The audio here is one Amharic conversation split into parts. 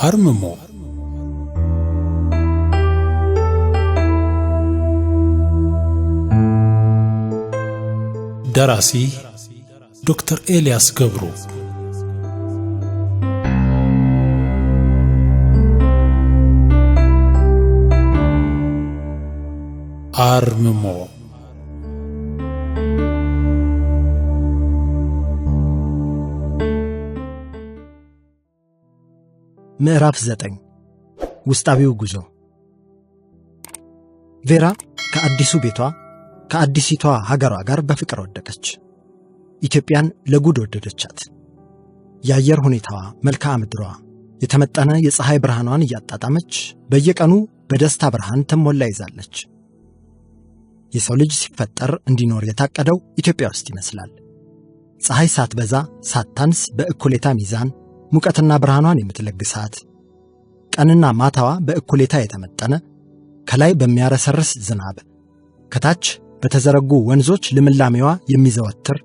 አርምሞ ደራሲ ዶክተር ኤልያስ ገብሩ አርምሞ ምዕራፍ 9 ውስጣዊው ጉዞ። ቬራ ከአዲሱ ቤቷ ከአዲሲቷ ሀገሯ ጋር በፍቅር ወደቀች። ኢትዮጵያን ለጉድ ወደደቻት። የአየር ሁኔታዋ፣ መልክዓ ምድሯ፣ የተመጠነ የፀሐይ ብርሃኗን እያጣጣመች በየቀኑ በደስታ ብርሃን ትሞላ ይዛለች። የሰው ልጅ ሲፈጠር እንዲኖር የታቀደው ኢትዮጵያ ውስጥ ይመስላል። ፀሐይ ሳትበዛ ሳታንስ በእኩሌታ ሚዛን ሙቀትና ብርሃኗን የምትለግሳት፣ ቀንና ማታዋ በእኩሌታ የተመጠነ፣ ከላይ በሚያረሰርስ ዝናብ ከታች በተዘረጉ ወንዞች ልምላሜዋ የሚዘወትር፣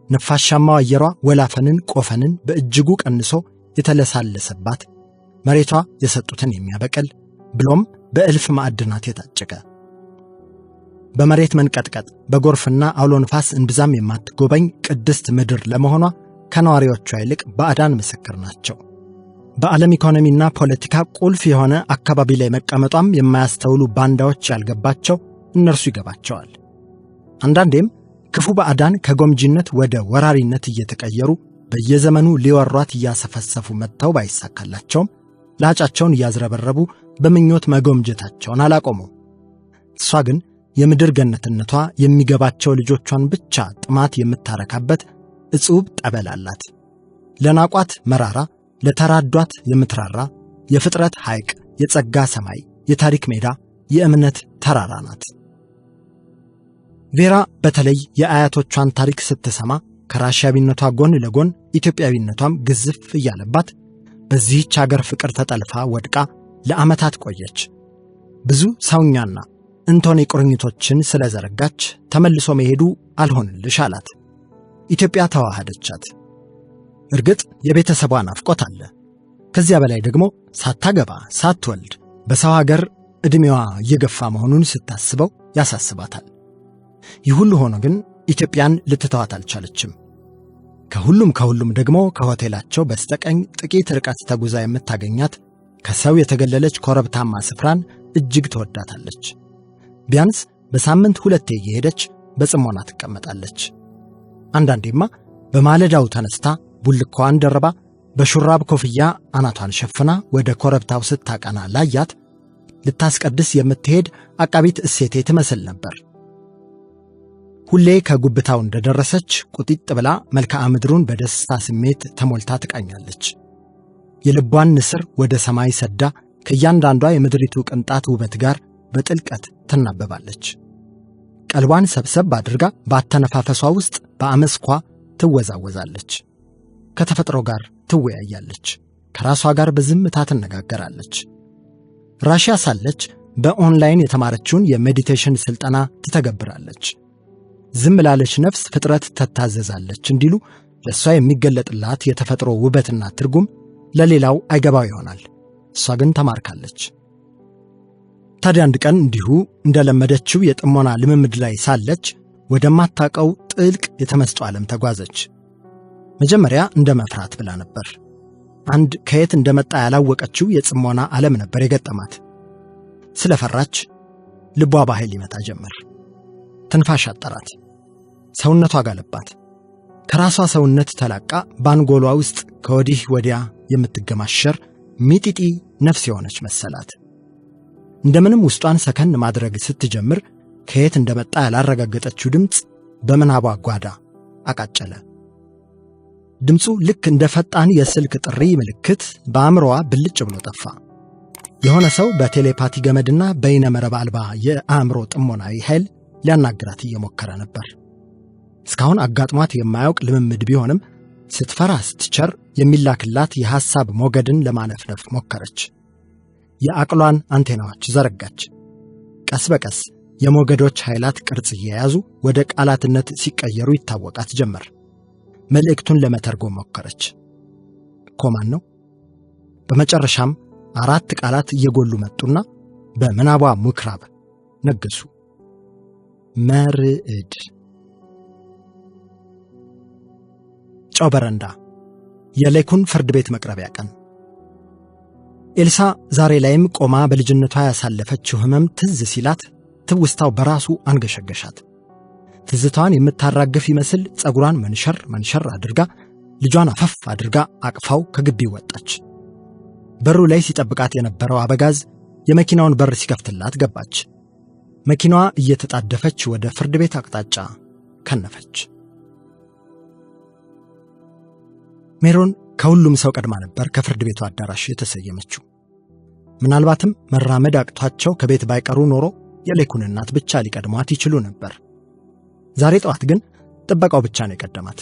ነፋሻማው አየሯ ወላፈንን ቆፈንን በእጅጉ ቀንሶ የተለሳለሰባት፣ መሬቷ የሰጡትን የሚያበቅል ብሎም በእልፍ ማዕድናት የታጨቀ፣ በመሬት መንቀጥቀጥ በጎርፍና አውሎ ንፋስ እንብዛም የማትጎበኝ ቅድስት ምድር ለመሆኗ ከነዋሪዎቿ ይልቅ ባዕዳን ምስክር ናቸው። በዓለም ኢኮኖሚና ፖለቲካ ቁልፍ የሆነ አካባቢ ላይ መቀመጧም የማያስተውሉ ባንዳዎች ያልገባቸው እነርሱ ይገባቸዋል። አንዳንዴም ክፉ ባዕዳን ከጎምጂነት ወደ ወራሪነት እየተቀየሩ በየዘመኑ ሊወሯት እያሰፈሰፉ መጥተው ባይሳካላቸውም ላጫቸውን እያዝረበረቡ በምኞት መጎምጀታቸውን አላቆሙም። እሷ ግን የምድር ገነትነቷ የሚገባቸው ልጆቿን ብቻ ጥማት የምታረካበት እጹብ ጠበል አላት። ለናቋት መራራ፣ ለተራዷት የምትራራ የፍጥረት ሐይቅ፣ የጸጋ ሰማይ፣ የታሪክ ሜዳ፣ የእምነት ተራራ ናት። ቬራ በተለይ የአያቶቿን ታሪክ ስትሰማ ከራሽያዊነቷ ጎን ለጎን ኢትዮጵያዊነቷም ግዝፍ እያለባት በዚህች አገር ፍቅር ተጠልፋ ወድቃ ለዓመታት ቆየች። ብዙ ሰውኛና እንቶኔ ቁርኝቶችን ስለዘረጋች ተመልሶ መሄዱ አልሆንልሽ አላት። ኢትዮጵያ ተዋሃደቻት። እርግጥ የቤተሰቧ ናፍቆት አለ። ከዚያ በላይ ደግሞ ሳታገባ ሳትወልድ በሰው ሀገር ዕድሜዋ እየገፋ መሆኑን ስታስበው ያሳስባታል። ይህ ሁሉ ሆኖ ግን ኢትዮጵያን ልትተዋት አልቻለችም። ከሁሉም ደግሞ ከሆቴላቸው በስተቀኝ ጥቂት ርቀት ተጉዛ የምታገኛት ከሰው የተገለለች ኮረብታማ ስፍራን እጅግ ትወዳታለች። ቢያንስ በሳምንት 2 እየሄደች በጽሞና ትቀመጣለች። አንዳንዴማ በማለዳው ተነስታ ቡልኳን ደርባ በሹራብ ኮፍያ አናቷን ሸፍና ወደ ኮረብታው ስታቀና ላያት ልታስቀድስ የምትሄድ አቃቢት እሴቴ ትመስል ነበር። ሁሌ ከጉብታው እንደደረሰች ቁጢጥ ብላ መልክዓ ምድሩን በደስታ ስሜት ተሞልታ ትቃኛለች። የልቧን ንስር ወደ ሰማይ ሰዳ ከእያንዳንዷ የምድሪቱ ቅንጣት ውበት ጋር በጥልቀት ትናበባለች። ቀልቧን ሰብሰብ አድርጋ ባተነፋፈሷ ውስጥ በአመስኳ ትወዛወዛለች። ከተፈጥሮ ጋር ትወያያለች። ከራሷ ጋር በዝምታ ትነጋገራለች። ራሽያ ሳለች በኦንላይን የተማረችውን የሜዲቴሽን ስልጠና ትተገብራለች። ዝም ላለች ነፍስ ፍጥረት ትታዘዛለች እንዲሉ ለእሷ የሚገለጥላት የተፈጥሮ ውበትና ትርጉም ለሌላው አይገባው ይሆናል። እሷ ግን ተማርካለች። ታዲያ አንድ ቀን እንዲሁ እንደለመደችው የጥሞና ልምምድ ላይ ሳለች ወደማታውቀው ጥልቅ የተመስጦ ዓለም ተጓዘች። መጀመሪያ እንደ መፍራት ብላ ነበር። አንድ ከየት እንደመጣ ያላወቀችው የጽሞና ዓለም ነበር የገጠማት። ስለፈራች ልቧ በኃይል ይመታ ጀመር። ትንፋሽ አጠራት። ሰውነቷ ጋለባት። ከራሷ ሰውነት ተላቃ ባንጎሏ ውስጥ ከወዲህ ወዲያ የምትገማሸር ሚጢጢ ነፍስ የሆነች መሰላት። እንደምንም ውስጧን ሰከን ማድረግ ስትጀምር ከየት እንደመጣ ያላረጋገጠችው ድምፅ በምናቧ ጓዳ አቃጨለ። ድምፁ ልክ እንደ ፈጣን የስልክ ጥሪ ምልክት በአእምሮዋ ብልጭ ብሎ ጠፋ። የሆነ ሰው በቴሌፓቲ ገመድና በይነ መረብ አልባ የአእምሮ ጥሞናዊ ኃይል ሊያናግራት እየሞከረ ነበር። እስካሁን አጋጥሟት የማያውቅ ልምምድ ቢሆንም ስትፈራ ስትቸር የሚላክላት የሐሳብ ሞገድን ለማነፍነፍ ሞከረች። የአቅሏን አንቴናዎች ዘረጋች። ቀስ በቀስ የሞገዶች ኃይላት ቅርጽ እየያዙ ወደ ቃላትነት ሲቀየሩ ይታወቃት ጀመር። መልእክቱን ለመተርጎም ሞከረች። ኮማን ነው። በመጨረሻም 4 ቃላት እየጎሉ መጡና በምናቧ ምኩራብ ነገሱ። መርዕድ። ጨው በረንዳ። የሌኩን ፍርድ ቤት መቅረቢያ ቀን። ኤልሳ ዛሬ ላይም ቆማ በልጅነቷ ያሳለፈችው ህመም ትዝ ሲላት ትውስታው በራሱ አንገሸገሻት። ትዝታዋን የምታራግፍ ይመስል ጸጉሯን መንሸር አድርጋ ልጇን አፈፍ አድርጋ አቅፋው ከግቢው ወጣች። በሩ ላይ ሲጠብቃት የነበረው አበጋዝ የመኪናውን በር ሲከፍትላት ገባች። መኪናዋ እየተጣደፈች ወደ ፍርድ ቤት አቅጣጫ ከነፈች። ሜሮን ከሁሉም ሰው ቀድማ ነበር ከፍርድ ቤቱ አዳራሽ የተሰየመችው። ምናልባትም መራመድ አቅቷቸው ከቤት ባይቀሩ ኖሮ የሌኩን እናት ብቻ ሊቀድሟት ይችሉ ነበር። ዛሬ ጠዋት ግን ጥበቃው ብቻ ነው የቀደማት።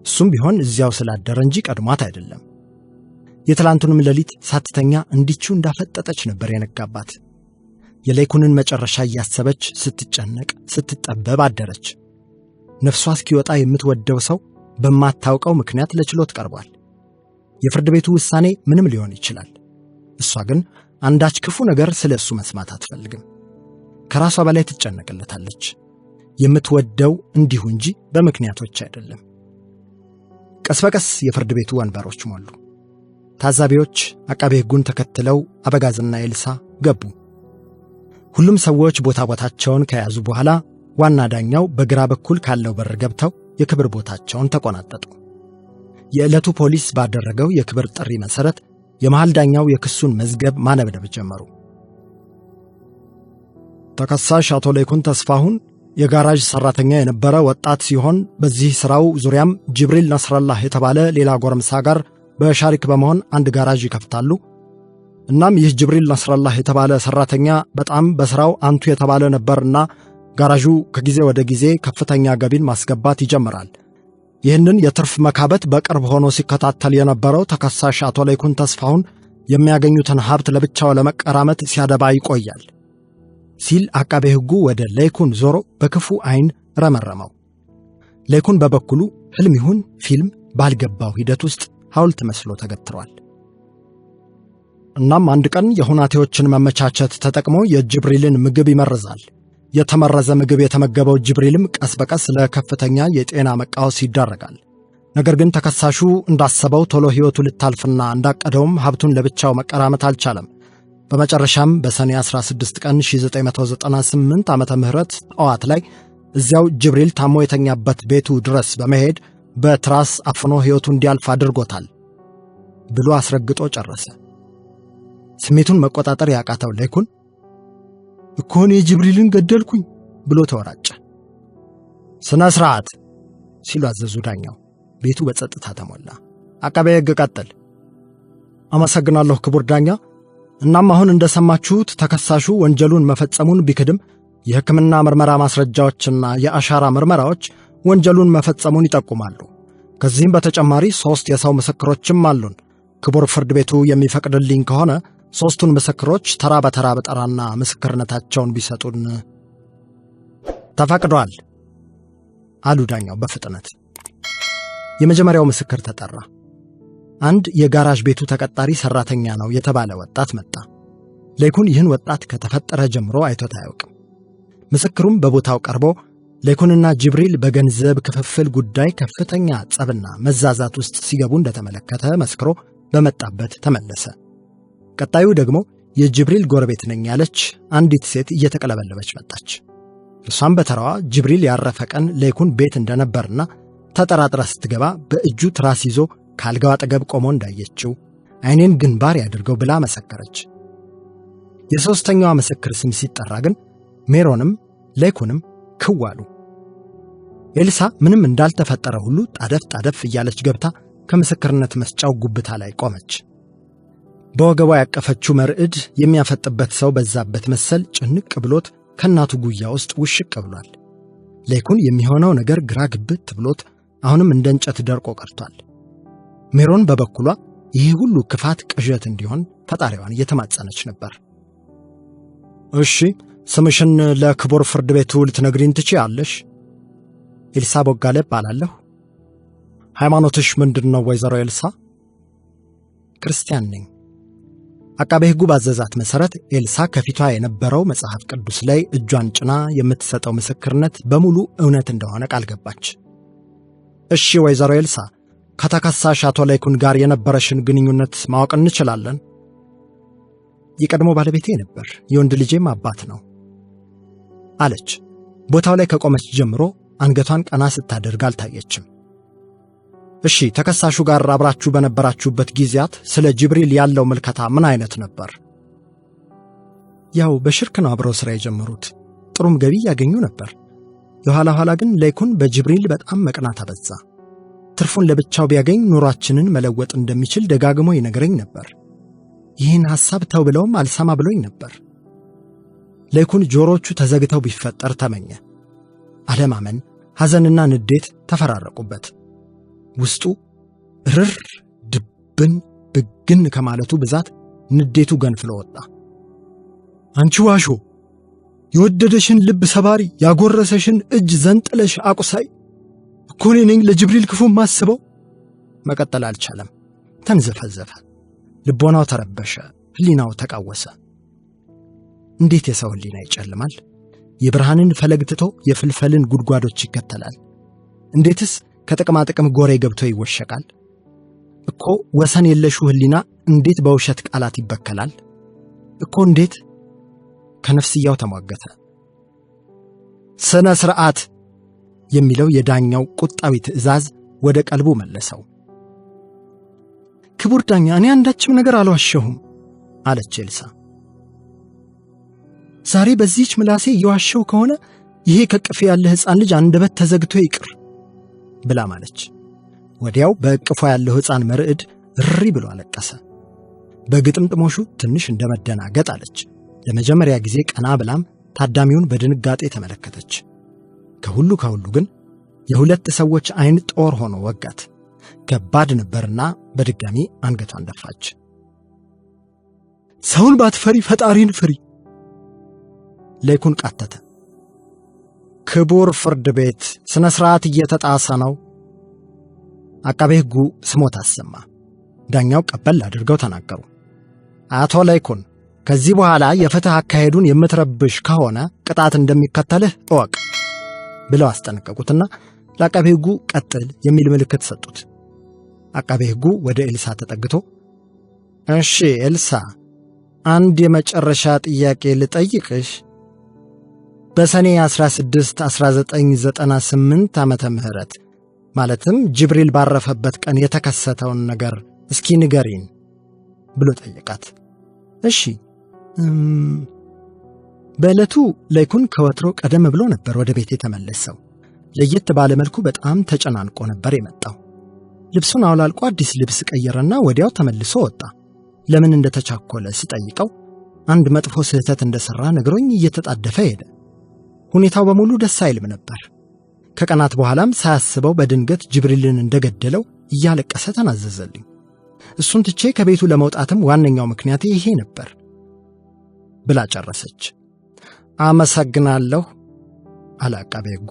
እሱም ቢሆን እዚያው ስላደረ እንጂ ቀድሟት አይደለም። የትላንቱንም ሌሊት ሳትተኛ እንዲቹ እንዳፈጠጠች ነበር የነጋባት። የሌኩንን መጨረሻ እያሰበች ስትጨነቅ ስትጠበብ አደረች። ነፍሷ እስኪወጣ የምትወደው ሰው በማታውቀው ምክንያት ለችሎት ቀርቧል። የፍርድ ቤቱ ውሳኔ ምንም ሊሆን ይችላል። እሷ ግን አንዳች ክፉ ነገር ስለ እሱ መስማት አትፈልግም። ከራሷ በላይ ትጨነቅለታለች። የምትወደው እንዲሁ እንጂ በምክንያቶች አይደለም። ቀስ በቀስ የፍርድ ቤቱ ወንበሮች ሞሉ። ታዛቢዎች አቃቤ ሕጉን ተከትለው አበጋዝና ኤልሳ ገቡ። ሁሉም ሰዎች ቦታቸውን ከያዙ በኋላ ዋና ዳኛው በግራ በኩል ካለው በር ገብተው የክብር ቦታቸውን ተቆናጠጡ። የዕለቱ ፖሊስ ባደረገው የክብር ጥሪ መሰረት የመሃል ዳኛው የክሱን መዝገብ ማነበብ ጀመሩ። ተከሳሽ አቶ ሌኩን ተስፋሁን የጋራዥ ሰራተኛ የነበረ ወጣት ሲሆን በዚህ ስራው ዙሪያም ጅብሪል ነስረላህ የተባለ ሌላ ጎረምሳ ጋር በሻሪክ በመሆን አንድ ጋራዥ ይከፍታሉ። እናም ይህ ጅብሪል ነስረላህ የተባለ ሰራተኛ በጣም በስራው አንቱ የተባለ ነበርና ጋራዡ ከጊዜ ወደ ጊዜ ከፍተኛ ገቢን ማስገባት ይጀምራል። ይህንን የትርፍ መካበት በቅርብ ሆኖ ሲከታተል የነበረው ተከሳሽ አቶ ሌኩን ተስፋሁን የሚያገኙትን ሀብት ለብቻው ለመቀራመት ሲያደባ ይቆያል ሲል አቃቤ ሕጉ ወደ ሌኩን ዞሮ በክፉ አይን ረመረመው። ሌኩን በበኩሉ ህልም ይሁን ፊልም ባልገባው ሂደት ውስጥ ሐውልት መስሎ ተገትሯል። እናም አንድ ቀን የሁናቴዎችን መመቻቸት ተጠቅሞ የጅብሪልን ምግብ ይመርዛል። የተመረዘ ምግብ የተመገበው ጅብሪልም ቀስ በቀስ ለከፍተኛ የጤና መቃወስ ይዳረጋል። ነገር ግን ተከሳሹ እንዳሰበው ቶሎ ሕይወቱ ልታልፍና እንዳቀደውም ሀብቱን ለብቻው መቀራመት አልቻለም። በመጨረሻም በሰኔ 16 ቀን 1998 ዓመተ ምህረት ጠዋት ላይ እዚያው ጅብሪል ታሞ የተኛበት ቤቱ ድረስ በመሄድ በትራስ አፍኖ ሕይወቱ እንዲያልፍ አድርጎታል ብሎ አስረግጦ ጨረሰ። ስሜቱን መቆጣጠር ያቃተው ሌኩን እኮ እኔ ጅብሪልን ገደልኩኝ ብሎ ተወራጨ። ስነ ስርዓት ሲሉ አዘዙ ዳኛው። ቤቱ በጸጥታ ተሞላ። አቃቤ ሕግ ቀጥል። አመሰግናለሁ ክቡር ዳኛ። እናም አሁን እንደሰማችሁት ተከሳሹ ወንጀሉን መፈጸሙን ቢክድም የሕክምና ምርመራ ማስረጃዎችና የአሻራ ምርመራዎች ወንጀሉን መፈጸሙን ይጠቁማሉ። ከዚህም በተጨማሪ 3 የሰው ምስክሮችም አሉን። ክቡር ፍርድ ቤቱ የሚፈቅድልኝ ከሆነ 3ቱን ምስክሮች ተራ በተራ በጠራና ምስክርነታቸውን ቢሰጡን። ተፈቅዷል አሉ ዳኛው በፍጥነት። የመጀመሪያው ምስክር ተጠራ። አንድ የጋራዥ ቤቱ ተቀጣሪ ሰራተኛ ነው የተባለ ወጣት መጣ። ሌኩን ይህን ወጣት ከተፈጠረ ጀምሮ አይቶት አያውቅም። ምስክሩም በቦታው ቀርቦ ሌኩንና ጅብሪል በገንዘብ ክፍፍል ጉዳይ ከፍተኛ ጸብና መዛዛት ውስጥ ሲገቡ እንደተመለከተ መስክሮ በመጣበት ተመለሰ። ቀጣዩ ደግሞ የጅብሪል ጎረቤት ነኝ ያለች አንዲት ሴት እየተቀለበለበች መጣች። እርሷም በተራዋ ጅብሪል ያረፈ ቀን ሌኩን ቤት እንደነበርና ተጠራጥራ ስትገባ በእጁ ትራስ ይዞ ካልጋው አጠገብ ቆሞ እንዳየችው ዓይኔን ግንባር ያድርገው ብላ መሰከረች። የሶስተኛዋ ምስክር ስም ሲጠራ ግን ሜሮንም ሌኩንም ክዋሉ። ኤልሳ ምንም እንዳልተፈጠረ ሁሉ ጣደፍ እያለች ገብታ ከምስክርነት መስጫው ጉብታ ላይ ቆመች። በወገቧ ያቀፈችው መርዕድ የሚያፈጥበት ሰው በዛበት መሰል ጭንቅ ብሎት ከናቱ ጉያ ውስጥ ውሽቅ ብሏል። ሌኩን የሚሆነው ነገር ግራ ግብት ብሎት አሁንም እንደ እንጨት ደርቆ ቀርቷል። ሜሮን በበኩሏ ይህ ሁሉ ክፋት ቅዠት እንዲሆን ፈጣሪዋን እየተማጸነች ነበር። እሺ ስምሽን ለክቡር ፍርድ ቤቱ ልትነግሪን ትችያለሽ? ኤልሳ ቦጋለ እባላለሁ። ሃይማኖትሽ ምንድን ነው ወይዘሮ ኤልሳ? ክርስቲያን ነኝ። አቃቤ ሕጉ ባዘዛት መሠረት ኤልሳ ከፊቷ የነበረው መጽሐፍ ቅዱስ ላይ እጇን ጭና የምትሰጠው ምስክርነት በሙሉ እውነት እንደሆነ ቃል ገባች። እሺ ወይዘሮ ኤልሳ፣ ከተከሳሽ አቶ ላይኩን ጋር የነበረሽን ግንኙነት ማወቅ እንችላለን? የቀድሞ ባለቤቴ ነበር፣ የወንድ ልጄም አባት ነው አለች። ቦታው ላይ ከቆመች ጀምሮ አንገቷን ቀና ስታደርግ አልታየችም። እሺ፣ ተከሳሹ ጋር አብራችሁ በነበራችሁበት ጊዜያት ስለ ጅብሪል ያለው ምልከታ ምን አይነት ነበር? ያው በሽርክ ነው አብረው ሥራ የጀመሩት። ጥሩም ገቢ ያገኙ ነበር። የኋላ ኋላ ግን ላይኩን በጅብሪል በጣም መቅናት አበዛ። ትርፉን ለብቻው ቢያገኝ ኑሯችንን መለወጥ እንደሚችል ደጋግሞ ይነግረኝ ነበር። ይህን ሐሳብ ተው ብለውም አልሰማ ብሎኝ ነበር። ላይኩን ጆሮቹ ተዘግተው ቢፈጠር ተመኘ። አለማመን፣ ሐዘንና ንዴት ተፈራረቁበት። ውስጡ ርር ድብን ብግን ከማለቱ ብዛት ንዴቱ ገንፍሎ ወጣ። አንቺ ዋሾ! የወደደሽን ልብ ሰባሪ፣ ያጎረሰሽን እጅ ዘንጥለሽ አቁሳይ! እኮ እኔ ነኝ ለጅብሪል ክፉ ማስበው። መቀጠል አልቻለም። ተንዘፈዘፈ። ልቦናው ተረበሸ። ሕሊናው ተቃወሰ። እንዴት የሰው ሕሊና ይጨልማል? የብርሃንን ፈለግ ትቶ የፍልፈልን ጉድጓዶች ይከተላል? እንዴትስ ከጥቅማ ጥቅም ጎሬ ገብቶ ይወሸቃል? እኮ ወሰን የለሹ ሕሊና እንዴት በውሸት ቃላት ይበከላል? እኮ እንዴት ከነፍስያው ተሟገተ። ስነ ሥርዓት የሚለው የዳኛው ቁጣዊ ትዕዛዝ ወደ ቀልቡ መለሰው። ክቡር ዳኛ፣ እኔ አንዳችም ነገር አልዋሸሁም አለች ኤልሳ። ዛሬ በዚህች ምላሴ የዋሸው ከሆነ ይሄ ከቅፌ ያለ ሕፃን ልጅ አንደበት ተዘግቶ ይቅር ብላ ማለች። ወዲያው በእቅፏ ያለው ሕፃን መርዕድ እሪ ብሎ አለቀሰ። በግጥምጥሞሹ ትንሽ እንደመደናገጥ አለች። ለመጀመሪያ ጊዜ ቀና ብላም ታዳሚውን በድንጋጤ ተመለከተች። ከሁሉ ግን የሁለት ሰዎች ዓይን ጦር ሆኖ ወጋት። ከባድ ነበርና በድጋሚ አንገቷን ደፋች። ሰውን ባትፈሪ ፈጣሪን ፍሪ! ላይኩን ቃተተ። ክቡር ፍርድ ቤት፣ ስነ ሥርዓት እየተጣሰ ነው። አቃቤ ሕጉ ስሞት አሰማ። ዳኛው ቀበል አድርገው ተናገሩ። አቶ ላይኩን፣ ከዚህ በኋላ የፍትህ አካሄዱን የምትረብሽ ከሆነ ቅጣት እንደሚከተልህ እወቅ ብለው አስጠነቀቁትና ለአቃቤ ሕጉ ቀጥል የሚል ምልክት ሰጡት። አቃቤ ሕጉ ወደ ኤልሳ ተጠግቶ እሺ ኤልሳ፣ አንድ የመጨረሻ ጥያቄ ልጠይቅሽ። በሰኔ 16 1998 ዓመተ ምህረት ማለትም ጅብሪል ባረፈበት ቀን የተከሰተውን ነገር እስኪ ንገሪን ብሎ ጠየቃት። እሺ። በዕለቱ ላይኩን ከወትሮ ቀደም ብሎ ነበር ወደ ቤት የተመለሰው። ለየት ባለ መልኩ በጣም ተጨናንቆ ነበር የመጣው። ልብሱን አውላልቆ አዲስ ልብስ ቀየረና ወዲያው ተመልሶ ወጣ። ለምን እንደተቻኮለ ስጠይቀው አንድ መጥፎ ስህተት እንደሰራ ነግሮኝ እየተጣደፈ ሄደ። ሁኔታው በሙሉ ደስ አይልም ነበር። ከቀናት በኋላም ሳያስበው በድንገት ጅብሪልን እንደገደለው እያለቀሰ ተናዘዘልኝ። እሱን ትቼ ከቤቱ ለመውጣትም ዋነኛው ምክንያት ይሄ ነበር ብላ ጨረሰች። አመሰግናለሁ አለ አቃቤ ሕጉ።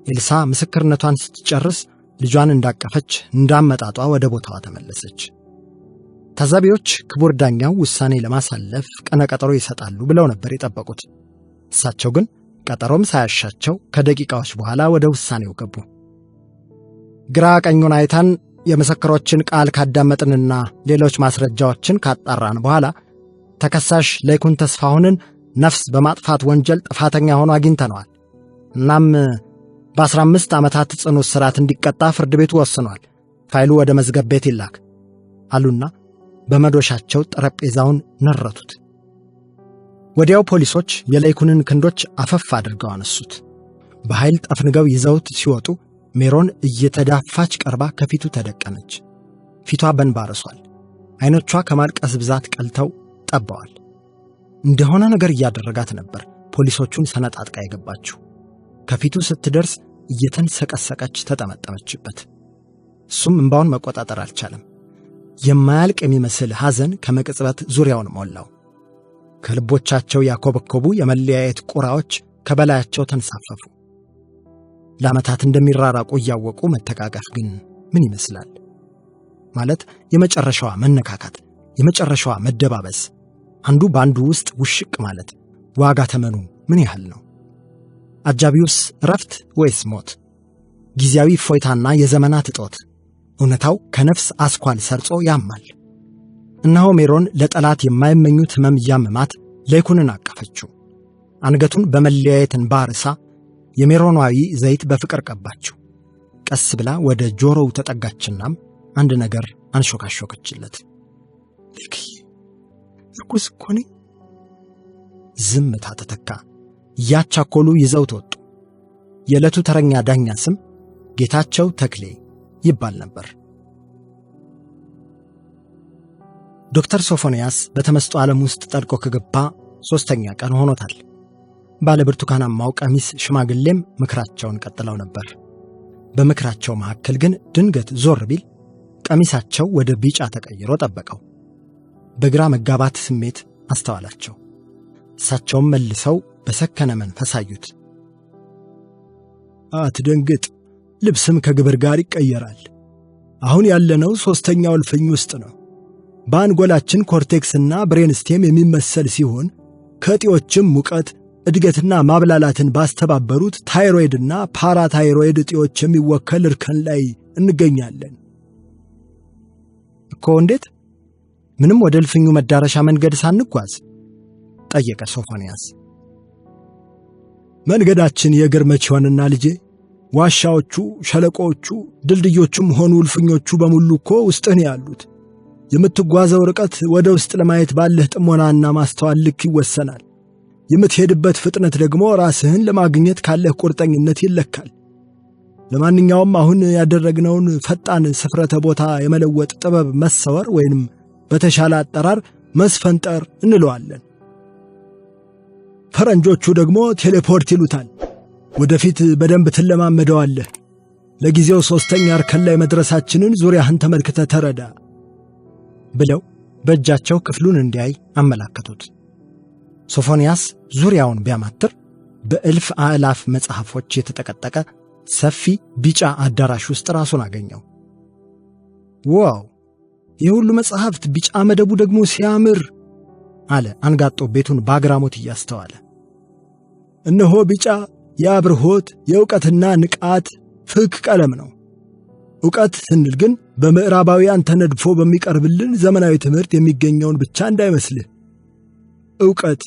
ኤልሳ ምስክርነቷን ስትጨርስ ልጇን እንዳቀፈች እንዳመጣጧ ወደ ቦታዋ ተመለሰች። ታዛቢዎች ክቡር ዳኛው ውሳኔ ለማሳለፍ ቀነቀጠሮ ይሰጣሉ ብለው ነበር የጠበቁት። እሳቸው ግን ቀጠሮም ሳያሻቸው ከደቂቃዎች በኋላ ወደ ውሳኔው ገቡ። ግራ ቀኙን አይተን የምስክሮችን ቃል ካዳመጥንና ሌሎች ማስረጃዎችን ካጣራን በኋላ ተከሳሽ ላይኩን ተስፋሁንን ነፍስ በማጥፋት ወንጀል ጥፋተኛ ሆኖ አግኝተነዋል። እናም በ15 ዓመታት ጽኑ እስራት እንዲቀጣ ፍርድ ቤቱ ወስኗል። ፋይሉ ወደ መዝገብ ቤት ይላክ አሉና በመዶሻቸው ጠረጴዛውን ነረቱት። ወዲያው ፖሊሶች የላይኩንን ክንዶች አፈፍ አድርገው አነሱት። በኃይል ጠፍንገው ይዘውት ሲወጡ ሜሮን እየተዳፋች ቀርባ ከፊቱ ተደቀነች። ፊቷ በእንባ ረሷል። ዓይኖቿ ከማልቀስ ብዛት ቀልተው ጠባዋል። እንደሆነ ነገር እያደረጋት ነበር ፖሊሶቹን ሰነጣጥቃ የገባችው። ከፊቱ ስትደርስ እየተንሰቀሰቀች ተጠመጠመችበት። እሱም እንባውን መቆጣጠር አልቻለም። የማያልቅ የሚመስል ሐዘን ከመቅጽበት ዙሪያውን ሞላው። ከልቦቻቸው ያኮበኮቡ የመለያየት ቁራዎች ከበላያቸው ተንሳፈፉ። ለዓመታት እንደሚራራቁ እያወቁ መተቃቀፍ ግን ምን ይመስላል? ማለት የመጨረሻዋ መነካካት የመጨረሻዋ መደባበስ፣ አንዱ በአንዱ ውስጥ ውሽቅ ማለት ዋጋ ተመኑ ምን ያህል ነው? አጃቢውስ እረፍት ወይስ ሞት? ጊዜያዊ እፎይታና የዘመናት እጦት? እውነታው ከነፍስ አስኳል ሰርጾ ያማል። እነሆ ሜሮን ለጠላት የማይመኙት ሕመም እያመማት ለይኩንን አቀፈችው። አንገቱን በመለያየት እንባ ርሳ የሜሮናዊ ዘይት በፍቅር ቀባችው። ቀስ ብላ ወደ ጆሮው ተጠጋችናም አንድ ነገር አንሾካሾከችለት። ልክዬ እርጉዝ እኮ ነኝ። ዝምታ ተተካ። እያቻኮሉ ይዘው ተወጡ። የዕለቱ ተረኛ ዳኛ ስም ጌታቸው ተክሌ ይባል ነበር። ዶክተር ሶፎንያስ በተመስጦ ዓለም ውስጥ ጠልቆ ከገባ 3ኛ ቀን ሆኖታል። ባለ ብርቱካናማው ቀሚስ ሽማግሌም ምክራቸውን ቀጥለው ነበር። በምክራቸው መካከል ግን ድንገት ዞር ቢል ቀሚሳቸው ወደ ቢጫ ተቀይሮ ጠበቀው። በግራ መጋባት ስሜት አስተዋላቸው። እሳቸውም መልሰው በሰከነ መንፈስ አዩት። አትደንግጥ፣ ልብስም ከግብር ጋር ይቀየራል። አሁን ያለነው 3ኛው እልፍኝ ውስጥ ነው። በአንጎላችን ኮርቴክስና ብሬንስቴም የሚመሰል ሲሆን ከእጢዎችም ሙቀት እድገትና ማብላላትን ባስተባበሩት ታይሮይድና ፓራታይሮይድ እጢዎች የሚወከል እርከን ላይ እንገኛለን። እኮ እንዴት? ምንም ወደ እልፍኙ መዳረሻ መንገድ ሳንጓዝ? ጠየቀ ሶፎንያስ። መንገዳችን የእግር መች ሆነና ልጄ፣ ዋሻዎቹ፣ ሸለቆቹ፣ ድልድዮቹም ሆኑ እልፍኞቹ በሙሉ እኮ ውስጥህ ነው ያሉት። የምትጓዘው ርቀት ወደ ውስጥ ለማየት ባለህ ጥሞናና ማስተዋል ልክ ይወሰናል። የምትሄድበት ፍጥነት ደግሞ ራስህን ለማግኘት ካለህ ቁርጠኝነት ይለካል። ለማንኛውም አሁን ያደረግነውን ፈጣን ስፍረተ ቦታ የመለወጥ ጥበብ መሰወር ወይንም በተሻለ አጠራር መስፈንጠር እንለዋለን። ፈረንጆቹ ደግሞ ቴሌፖርት ይሉታል። ወደፊት በደንብ ትለማመደዋለህ። ለጊዜው 3ኛ እርከን ላይ መድረሳችንን ዙሪያህን ተመልክተህ ተረዳ ብለው በእጃቸው ክፍሉን እንዲያይ አመላከቱት። ሶፎንያስ ዙሪያውን ቢያማትር በእልፍ አእላፍ መጽሐፎች የተጠቀጠቀ ሰፊ ቢጫ አዳራሽ ውስጥ ራሱን አገኘው። ዋው! የሁሉ መጽሐፍት ቢጫ መደቡ ደግሞ ሲያምር አለ አንጋጦ ቤቱን በአግራሞት እያስተዋለ። እነሆ ቢጫ የአብርሆት የእውቀትና ንቃት ፍክ ቀለም ነው። ዕውቀት ስንል ግን በምዕራባውያን ተነድፎ በሚቀርብልን ዘመናዊ ትምህርት የሚገኘውን ብቻ እንዳይመስልህ። ዕውቀት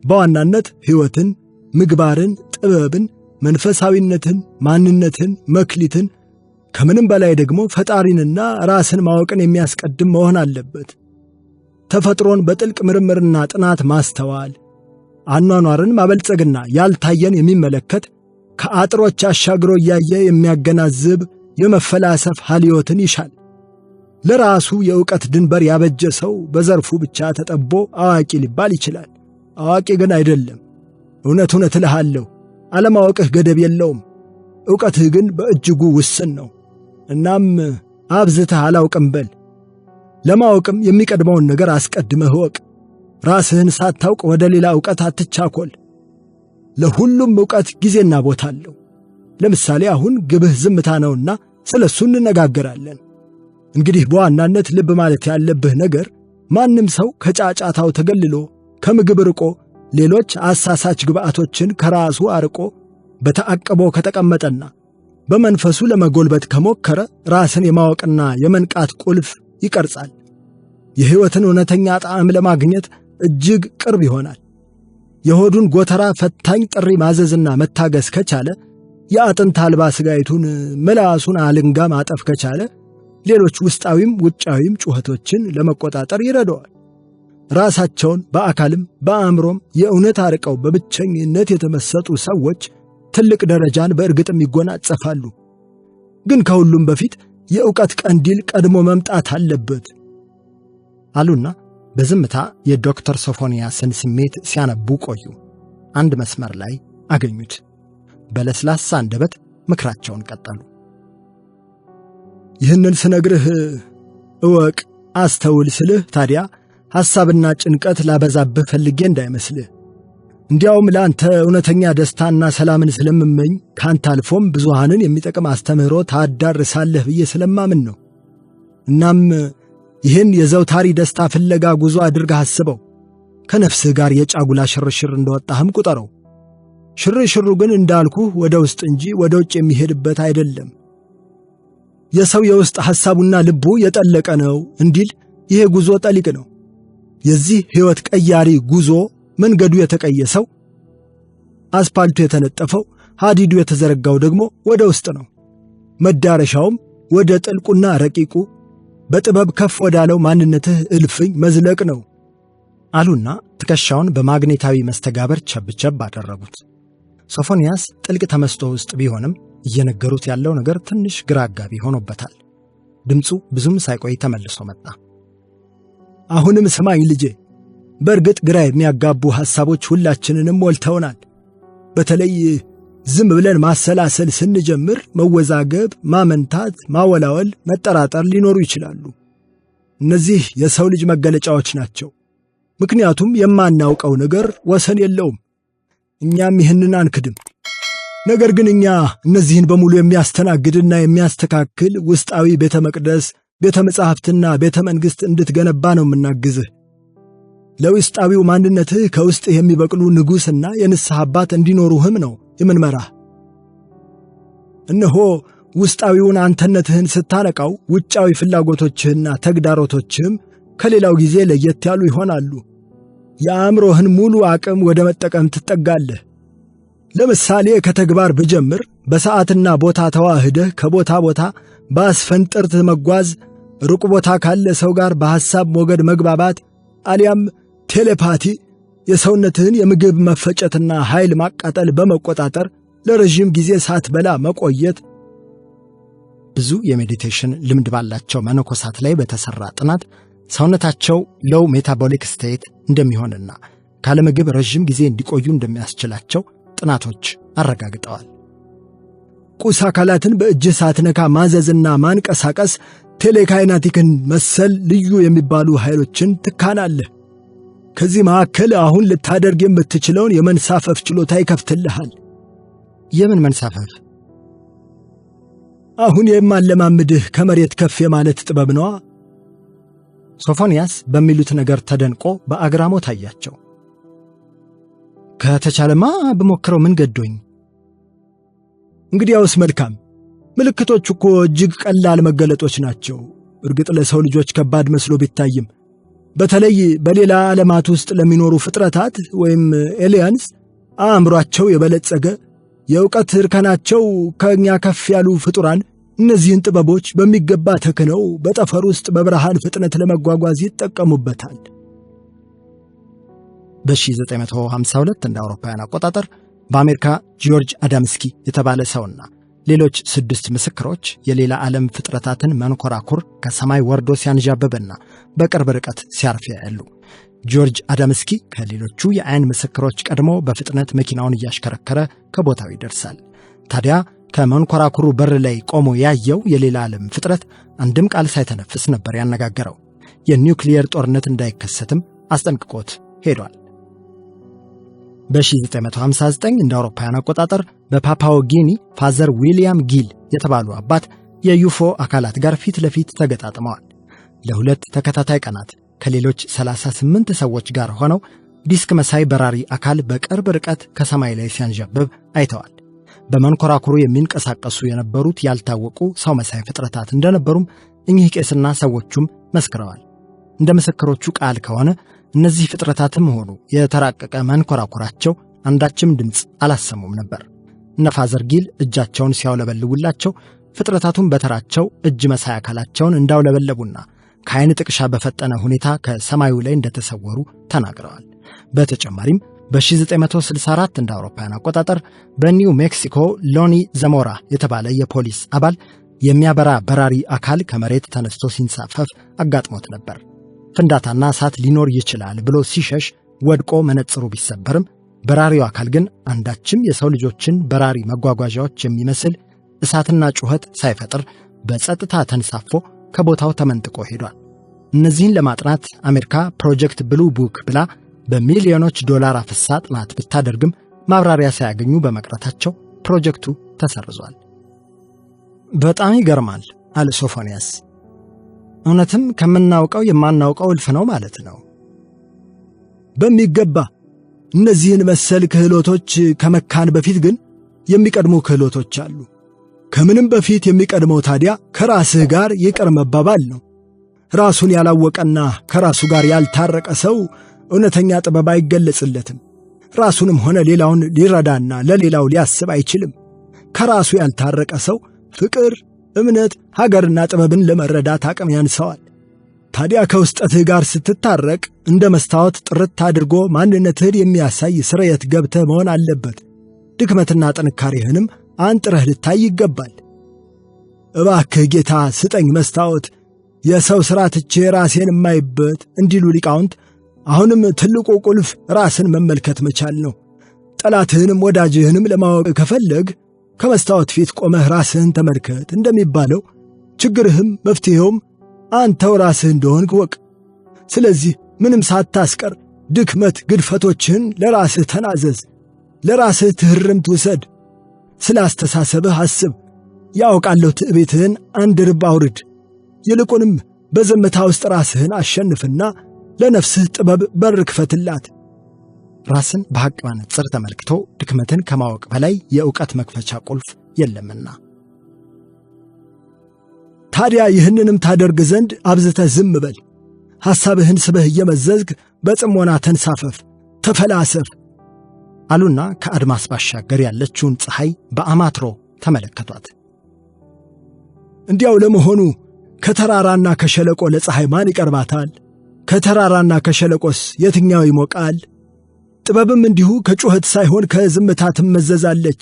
በዋናነት ሕይወትን፣ ምግባርን፣ ጥበብን፣ መንፈሳዊነትን፣ ማንነትን፣ መክሊትን፣ ከምንም በላይ ደግሞ ፈጣሪንና ራስን ማወቅን የሚያስቀድም መሆን አለበት። ተፈጥሮን በጥልቅ ምርምርና ጥናት ማስተዋል፣ አኗኗርን ማበልጸግና ያልታየን የሚመለከት ከአጥሮች አሻግሮ እያየ የሚያገናዝብ የመፈላሰፍ ሀልዮትን ይሻል። ለራሱ የዕውቀት ድንበር ያበጀ ሰው በዘርፉ ብቻ ተጠቦ አዋቂ ሊባል ይችላል። አዋቂ ግን አይደለም። እውነት እልሃለሁ፣ አለማወቅህ ገደብ የለውም። ዕውቀትህ ግን በእጅጉ ውስን ነው። እናም አብዝተህ አላውቅም በል። ለማወቅም የሚቀድመውን ነገር አስቀድመህ እወቅ። ራስህን ሳታውቅ ወደ ሌላ ዕውቀት አትቻኮል። ለሁሉም ዕውቀት ጊዜና ቦታ አለው። ለምሳሌ አሁን ግብህ ዝምታ ነውና ስለ እሱ እንነጋገራለን። እንግዲህ በዋናነት ልብ ማለት ያለብህ ነገር ማንም ሰው ከጫጫታው ተገልሎ ከምግብ ርቆ ሌሎች አሳሳች ግብዓቶችን ከራሱ አርቆ በተአቅቦ ከተቀመጠና በመንፈሱ ለመጎልበት ከሞከረ ራስን የማወቅና የመንቃት ቁልፍ ይቀርጻል። የሕይወትን እውነተኛ ጣዕም ለማግኘት እጅግ ቅርብ ይሆናል። የሆዱን ጎተራ ፈታኝ ጥሪ ማዘዝና መታገስ ከቻለ፣ የአጥንት አልባ ሥጋይቱን ምላሱን አልንጋ ማጠፍ ከቻለ፣ ሌሎች ውስጣዊም ውጫዊም ጩኸቶችን ለመቆጣጠር ይረዳዋል። ራሳቸውን በአካልም በአእምሮም የእውነት አርቀው በብቸኝነት የተመሰጡ ሰዎች ትልቅ ደረጃን በእርግጥም ይጎናጸፋሉ። ግን ከሁሉም በፊት የዕውቀት ቀንዲል ቀድሞ መምጣት አለበት አሉና በዝምታ የዶክተር ሶፎንያስን ስሜት ሲያነቡ ቆዩ። አንድ መስመር ላይ አገኙት። በለስላሳ አንደበት ምክራቸውን ቀጠሉ። ይህንን ስነግርህ እወቅ፣ አስተውል ስልህ ታዲያ ሐሳብና ጭንቀት ላበዛብህ ፈልጌ እንዳይመስልህ። እንዲያውም ለአንተ እውነተኛ ደስታና ሰላምን ስለምመኝ ካንተ አልፎም ብዙሃንን የሚጠቅም አስተምህሮ ታዳርሳለህ ብዬ ስለማምን ነው። እናም ይህን የዘውታሪ ደስታ ፍለጋ ጉዞ አድርገህ አስበው። ከነፍስህ ጋር የጫጉላ ሽርሽር እንደወጣህም ቁጠረው። ሽርሽሩ ግን እንዳልኩህ ወደ ውስጥ እንጂ ወደ ውጭ የሚሄድበት አይደለም። የሰው የውስጥ ሐሳቡና ልቡ የጠለቀ ነው እንዲል ይሄ ጉዞ ጠሊቅ ነው። የዚህ ሕይወት ቀያሪ ጉዞ መንገዱ የተቀየሰው፣ አስፓልቱ የተነጠፈው፣ ሐዲዱ የተዘረጋው ደግሞ ወደ ውስጥ ነው። መዳረሻውም ወደ ጥልቁና ረቂቁ በጥበብ ከፍ ወዳለው ማንነትህ እልፍኝ መዝለቅ ነው አሉና ትከሻውን በማግኔታዊ መስተጋበር ቸብቸብ አደረጉት። ሶፎንያስ ጥልቅ ተመስጦ ውስጥ ቢሆንም እየነገሩት ያለው ነገር ትንሽ ግራ አጋቢ ሆኖበታል። ድምፁ ብዙም ሳይቆይ ተመልሶ መጣ። አሁንም ስማኝ ልጄ፣ በእርግጥ ግራ የሚያጋቡ ሐሳቦች ሁላችንንም ሞልተውናል። በተለይ ዝም ብለን ማሰላሰል ስንጀምር መወዛገብ፣ ማመንታት፣ ማወላወል፣ መጠራጠር ሊኖሩ ይችላሉ። እነዚህ የሰው ልጅ መገለጫዎች ናቸው። ምክንያቱም የማናውቀው ነገር ወሰን የለውም። እኛም ይህንን አንክድም። ነገር ግን እኛ እነዚህን በሙሉ የሚያስተናግድና የሚያስተካክል ውስጣዊ ቤተ መቅደስ፣ ቤተ መጻሕፍትና ቤተ መንግሥት እንድትገነባ ነው የምናግዝህ። ለውስጣዊው ማንነትህ ከውስጥህ የሚበቅሉ ንጉሥና የንስሐ አባት እንዲኖሩህም ነው የምንመራህ። እነሆ ውስጣዊውን አንተነትህን ስታነቃው ውጫዊ ፍላጎቶችህና ተግዳሮቶችህም ከሌላው ጊዜ ለየት ያሉ ይሆናሉ። የአእምሮህን ሙሉ አቅም ወደ መጠቀም ትጠጋለህ። ለምሳሌ ከተግባር ብጀምር በሰዓትና ቦታ ተዋህደህ ከቦታ ቦታ በአስፈንጠርትህ መጓዝ፣ ሩቅ ቦታ ካለ ሰው ጋር በሐሳብ ሞገድ መግባባት አሊያም ቴሌፓቲ የሰውነትህን የምግብ መፈጨትና ኃይል ማቃጠል በመቆጣጠር ለረዥም ጊዜ ሳትበላ መቆየት። ብዙ የሜዲቴሽን ልምድ ባላቸው መነኮሳት ላይ በተሠራ ጥናት ሰውነታቸው ሎው ሜታቦሊክ ስቴት እንደሚሆንና ካለምግብ ረዥም ጊዜ እንዲቆዩ እንደሚያስችላቸው ጥናቶች አረጋግጠዋል። ቁስ አካላትን በእጅህ ሳትነካ ማዘዝና ማንቀሳቀስ ቴሌካይናቲክን መሰል ልዩ የሚባሉ ኃይሎችን ትካናለህ። ከዚህ መካከል አሁን ልታደርግ የምትችለውን የመንሳፈፍ ችሎታ ይከፍትልሃል። የምን መንሳፈፍ? አሁን የማለማምድህ ከመሬት ከፍ የማለት ጥበብ ነዋ። ሶፎንያስ በሚሉት ነገር ተደንቆ በአግራሞት አያቸው። ከተቻለማ ብሞክረው ምን ገዶኝ? እንግዲያውስ መልካም። ምልክቶቹ እኮ እጅግ ቀላል መገለጦች ናቸው። እርግጥ ለሰው ልጆች ከባድ መስሎ ቢታይም በተለይ በሌላ ዓለማት ውስጥ ለሚኖሩ ፍጥረታት ወይም ኤሊያንስ አእምሯቸው የበለጸገ የእውቀት እርከናቸው ከእኛ ከፍ ያሉ ፍጡራን እነዚህን ጥበቦች በሚገባ ተክነው በጠፈር ውስጥ በብርሃን ፍጥነት ለመጓጓዝ ይጠቀሙበታል። በ1952 እንደ አውሮፓውያን አቆጣጠር በአሜሪካ ጆርጅ አዳምስኪ የተባለ ሰውና ሌሎች 6 ምስክሮች የሌላ ዓለም ፍጥረታትን መንኮራኩር ከሰማይ ወርዶ ሲያንዣብብና በቅርብ ርቀት ሲያርፍ ያያሉ። ጆርጅ አዳምስኪ ከሌሎቹ የዓይን ምስክሮች ቀድሞ በፍጥነት መኪናውን እያሽከረከረ ከቦታው ይደርሳል። ታዲያ ከመንኮራኩሩ በር ላይ ቆሞ ያየው የሌላ ዓለም ፍጥረት አንድም ቃል ሳይተነፍስ ነበር ያነጋገረው። የኒውክሊየር ጦርነት እንዳይከሰትም አስጠንቅቆት ሄዷል። በ1959 እንደ አውሮፓውያን አቆጣጠር በፓፓዎ ጊኒ ፋዘር ዊሊያም ጊል የተባሉ አባት የዩፎ አካላት ጋር ፊት ለፊት ተገጣጥመዋል። ለ2 ተከታታይ ቀናት ከሌሎች 38 ሰዎች ጋር ሆነው ዲስክ መሳይ በራሪ አካል በቅርብ ርቀት ከሰማይ ላይ ሲያንዣብብ አይተዋል። በመንኮራኩሩ የሚንቀሳቀሱ የነበሩት ያልታወቁ ሰው መሳይ ፍጥረታት እንደነበሩም እኚህ ቄስና ሰዎቹም መስክረዋል። እንደ ምስክሮቹ ቃል ከሆነ እነዚህ ፍጥረታትም ሆኑ የተራቀቀ መንኮራኩራቸው አንዳችም ድምፅ አላሰሙም ነበር። እነ ፋዘር ጊል እጃቸውን ሲያውለበልቡላቸው ፍጥረታቱን በተራቸው እጅ መሳይ አካላቸውን እንዳውለበለቡና ከዓይን ጥቅሻ በፈጠነ ሁኔታ ከሰማዩ ላይ እንደተሰወሩ ተናግረዋል። በተጨማሪም በ1964 እንደ አውሮፓውያን አቆጣጠር በኒው ሜክሲኮ ሎኒ ዘሞራ የተባለ የፖሊስ አባል የሚያበራ በራሪ አካል ከመሬት ተነስቶ ሲንሳፈፍ አጋጥሞት ነበር። ፍንዳታና እሳት ሊኖር ይችላል ብሎ ሲሸሽ ወድቆ መነጽሩ ቢሰበርም በራሪው አካል ግን አንዳችም የሰው ልጆችን በራሪ መጓጓዣዎች የሚመስል እሳትና ጩኸት ሳይፈጥር በጸጥታ ተንሳፎ ከቦታው ተመንጥቆ ሄዷል። እነዚህን ለማጥናት አሜሪካ ፕሮጀክት ብሉ ቡክ ብላ በሚሊዮኖች ዶላር አፍሳ ጥናት ብታደርግም ማብራሪያ ሳያገኙ በመቅረታቸው ፕሮጀክቱ ተሰርዟል። በጣም ይገርማል አለ ሶፎንያስ። እውነትም ከምናውቀው የማናውቀው እልፍ ነው ማለት ነው። በሚገባ እነዚህን መሰል ክህሎቶች ከመካን በፊት ግን የሚቀድሙ ክህሎቶች አሉ። ከምንም በፊት የሚቀድመው ታዲያ ከራስህ ጋር ይቅር መባባል ነው። ራሱን ያላወቀና ከራሱ ጋር ያልታረቀ ሰው እውነተኛ ጥበብ አይገለጽለትም። ራሱንም ሆነ ሌላውን ሊረዳና ለሌላው ሊያስብ አይችልም። ከራሱ ያልታረቀ ሰው ፍቅር፣ እምነት፣ ሀገርና ጥበብን ለመረዳት አቅም ያንሰዋል። ታዲያ ከውስጠትህ ጋር ስትታረቅ እንደ መስታወት ጥርት አድርጎ ማንነትህን የሚያሳይ ስርየት ገብተህ መሆን አለበት። ድክመትና ጥንካሬህንም አንጥረህ ልታይ ይገባል። እባክህ ጌታ ስጠኝ መስታወት፣ የሰው ሥራ ትቼ ራሴን የማይበት እንዲሉ ሊቃውንት፣ አሁንም ትልቁ ቁልፍ ራስን መመልከት መቻል ነው። ጠላትህንም ወዳጅህንም ለማወቅ ከፈለግ ከመስታወት ፊት ቆመህ ራስህን ተመልከት እንደሚባለው ችግርህም መፍትሔውም አንተው ራስህ እንደሆንክ ወቅ። ስለዚህ ምንም ሳታስቀር ድክመት ግድፈቶችህን ለራስህ ተናዘዝ፣ ለራስህ ትህርምት ውሰድ። ስለ አስተሳሰብህ አስብ፣ ያውቃለሁ ትዕቤትህን አንድ ርብ አውርድ። ይልቁንም በዝምታ ውስጥ ራስህን አሸንፍና ለነፍስህ ጥበብ በር ክፈትላት። ራስን በሐቅ መነጽር ተመልክቶ ድክመትን ከማወቅ በላይ የእውቀት መክፈቻ ቁልፍ የለምና። ታዲያ ይህንንም ታደርግ ዘንድ አብዝተህ ዝም በል። ሐሳብህን ስበህ እየመዘዝግ በጽሞና ተንሳፈፍ፣ ተፈላሰፍ አሉና ከአድማስ ባሻገር ያለችውን ፀሐይ በአማትሮ ተመለከቷት። እንዲያው ለመሆኑ ከተራራና ከሸለቆ ለፀሐይ ማን ይቀርባታል? ከተራራና ከሸለቆስ የትኛው ይሞቃል? ጥበብም እንዲሁ ከጩኸት ሳይሆን ከዝምታ ትመዘዛለች።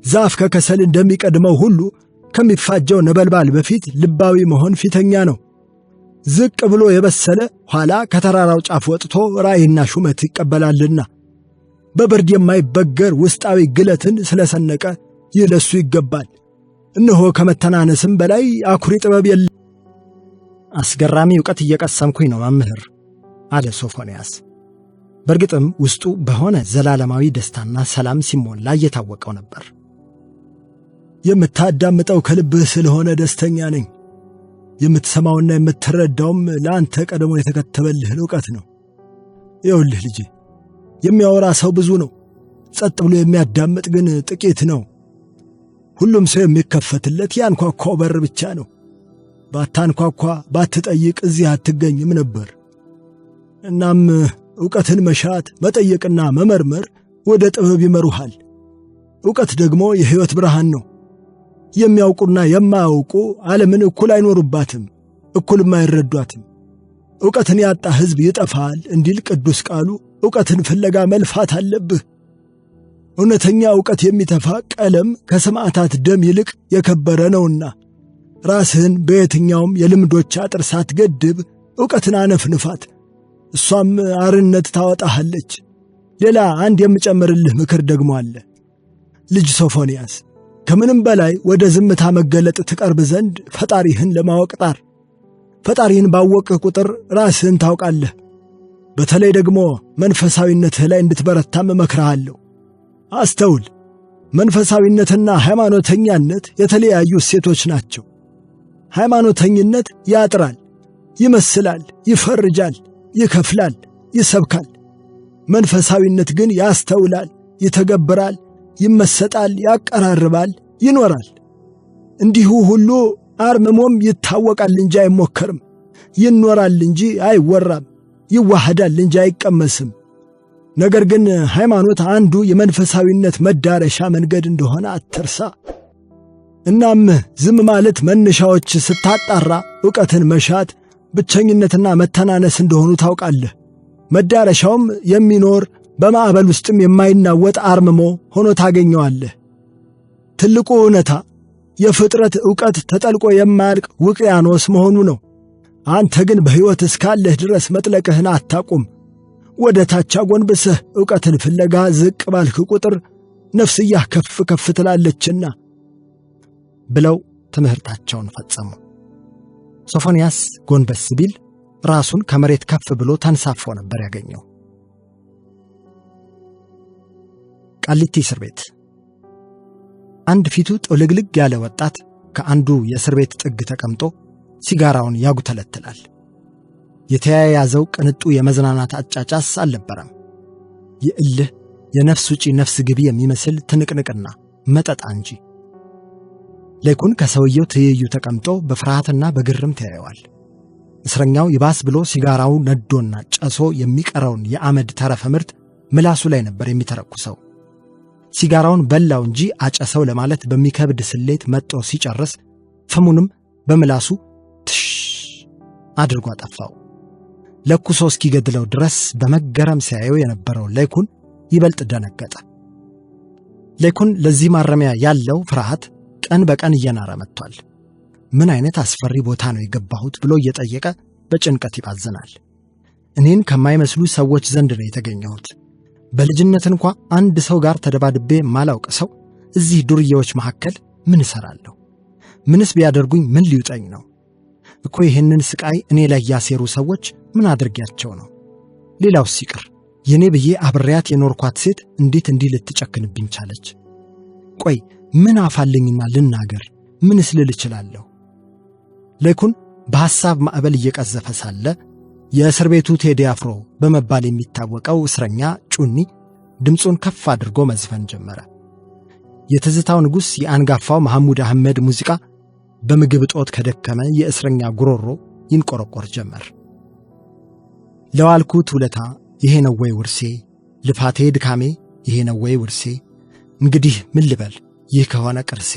ዛፍ ከከሰል እንደሚቀድመው ሁሉ ከሚፋጀው ነበልባል በፊት ልባዊ መሆን ፊተኛ ነው። ዝቅ ብሎ የበሰለ ኋላ ከተራራው ጫፍ ወጥቶ ራእይና ሹመት ይቀበላልና በብርድ የማይበገር ውስጣዊ ግለትን ስለሰነቀ ይህ ለሱ ይገባል። እነሆ ከመተናነስም በላይ አኩሪ ጥበብ የለ። አስገራሚ ዕውቀት እየቀሰምኩኝ ነው መምህር አለ ሶፎንያስ። በእርግጥም ውስጡ በሆነ ዘላለማዊ ደስታና ሰላም ሲሞላ እየታወቀው ነበር። የምታዳምጠው ከልብህ ስለሆነ ደስተኛ ነኝ። የምትሰማውና የምትረዳውም ለአንተ ቀድሞ የተከተበልህን ዕውቀት ነው። ይኸውልህ ልጄ፣ የሚያወራ ሰው ብዙ ነው፣ ጸጥ ብሎ የሚያዳምጥ ግን ጥቂት ነው። ሁሉም ሰው የሚከፈትለት ያንኳኳው በር ብቻ ነው። ባታንኳኳ ባትጠይቅ እዚህ አትገኝም ነበር። እናም ዕውቀትን መሻት መጠየቅና መመርመር ወደ ጥበብ ይመሩሃል። ዕውቀት ደግሞ የሕይወት ብርሃን ነው። የሚያውቁና የማያውቁ ዓለምን እኩል አይኖሩባትም፣ እኩልም አይረዷትም። ዕውቀትን ያጣ ሕዝብ ይጠፋል እንዲል ቅዱስ ቃሉ ዕውቀትን ፍለጋ መልፋት አለብህ። እውነተኛ ዕውቀት የሚተፋ ቀለም ከሰማዕታት ደም ይልቅ የከበረ ነውና ራስህን በየትኛውም የልምዶች አጥር ሳትገድብ ዕውቀትን አነፍንፋት፣ እሷም አርነት ታወጣሃለች። ሌላ አንድ የምጨምርልህ ምክር ደግሞ አለ። ልጅ ሶፎንያስ፣ ከምንም በላይ ወደ ዝምታ መገለጥ ትቀርብ ዘንድ ፈጣሪህን ለማወቅ ጣር። ፈጣሪህን ባወቅህ ቁጥር ራስህን ታውቃለህ። በተለይ ደግሞ መንፈሳዊነትህ ላይ እንድትበረታም እመክርሃለሁ። አስተውል፣ መንፈሳዊነትና ሃይማኖተኛነት የተለያዩ እሴቶች ናቸው። ሃይማኖተኝነት ያጥራል፣ ይመስላል፣ ይፈርጃል፣ ይከፍላል፣ ይሰብካል። መንፈሳዊነት ግን ያስተውላል፣ ይተገብራል፣ ይመሰጣል፣ ያቀራርባል፣ ይኖራል። እንዲሁ ሁሉ አርምሞም ይታወቃል እንጂ አይሞከርም፣ ይኖራል እንጂ አይወራም፣ ይዋሃዳል እንጂ አይቀመስም። ነገር ግን ሃይማኖት አንዱ የመንፈሳዊነት መዳረሻ መንገድ እንደሆነ አትርሳ። እናም ዝም ማለት መነሻዎች ስታጣራ ዕውቀትን መሻት ብቸኝነትና መተናነስ እንደሆኑ ታውቃለህ። መዳረሻውም የሚኖር በማዕበል ውስጥም የማይናወጥ አርምሞ ሆኖ ታገኘዋለህ። ትልቁ እውነታ የፍጥረት ዕውቀት ተጠልቆ የማያልቅ ውቅያኖስ መሆኑ ነው። አንተ ግን በሕይወት እስካለህ ድረስ መጥለቅህን አታቁም። ወደ ታች አጎንብሰህ ዕውቀትን ፍለጋ ዝቅ ባልክ ቁጥር ነፍስያህ ከፍ ከፍ ትላለችና ብለው ትምህርታቸውን ፈጸሙ። ሶፎንያስ ጎንበስ ቢል ራሱን ከመሬት ከፍ ብሎ ተንሳፎ ነበር ያገኘው። ቃሊቲ እስር ቤት አንድ ፊቱ ጥውልግልግ ያለ ወጣት ከአንዱ የእስር ቤት ጥግ ተቀምጦ ሲጋራውን ያጉተለትላል። የተያያዘው ቅንጡ የመዝናናት አጫጫስ አልነበረም። የእልህ የነፍስ ውጪ ነፍስ ግቢ የሚመስል ትንቅንቅና መጠጣ እንጂ። ለይኩን ከሰውየው ትይዩ ተቀምጦ በፍርሃትና በግርም ተያየዋል። እስረኛው ይባስ ብሎ ሲጋራው ነዶና ጨሶ የሚቀረውን የአመድ ተረፈ ምርት ምላሱ ላይ ነበር የሚተረኩሰው። ሲጋራውን በላው እንጂ አጨሰው ለማለት በሚከብድ ስሌት መጥቶ ሲጨርስ ፍሙንም በምላሱ ትሽ አድርጎ አጠፋው። ለኩሶ እስኪገድለው ድረስ በመገረም ሲያየው የነበረው ለይኩን ይበልጥ ደነገጠ። ለይኩን ለዚህ ማረሚያ ያለው ፍርሃት ቀን በቀን እየናረ መጥቷል። ምን አይነት አስፈሪ ቦታ ነው የገባሁት ብሎ እየጠየቀ በጭንቀት ይባዝናል። እኔን ከማይመስሉ ሰዎች ዘንድ ነው የተገኘሁት። በልጅነት እንኳ አንድ ሰው ጋር ተደባድቤ ማላውቅ ሰው እዚህ ዱርዬዎች መካከል ምን እሰራለሁ? ምንስ ቢያደርጉኝ ምን ሊውጠኝ ነው? እኮ ይህንን ስቃይ እኔ ላይ ያሴሩ ሰዎች ምን አድርጊያቸው ነው? ሌላው ሲቀር የኔ ብዬ አብሬያት የኖርኳት ሴት እንዴት እንዲህ ልትጨክንብኝ ቻለች? ቆይ ምን አፋለኝና ልናገር? ምንስ ልል እችላለሁ? ለይኩን በሐሳብ ማዕበል እየቀዘፈ ሳለ የእስር ቤቱ ቴዲ አፍሮ በመባል የሚታወቀው እስረኛ ጩኒ ድምፁን ከፍ አድርጎ መዝፈን ጀመረ። የትዝታው ንጉሥ የአንጋፋው መሐሙድ አህመድ ሙዚቃ በምግብ እጦት ከደከመ የእስረኛ ጉሮሮ ይንቆረቆር ጀመር። ለዋልኩት ውለታ ይሄ ነው ወይ ውርሴ? ልፋቴ ድካሜ ይሄ ነው ወይ ውርሴ? እንግዲህ ምን ልበል ይህ ከሆነ ቅርሴ?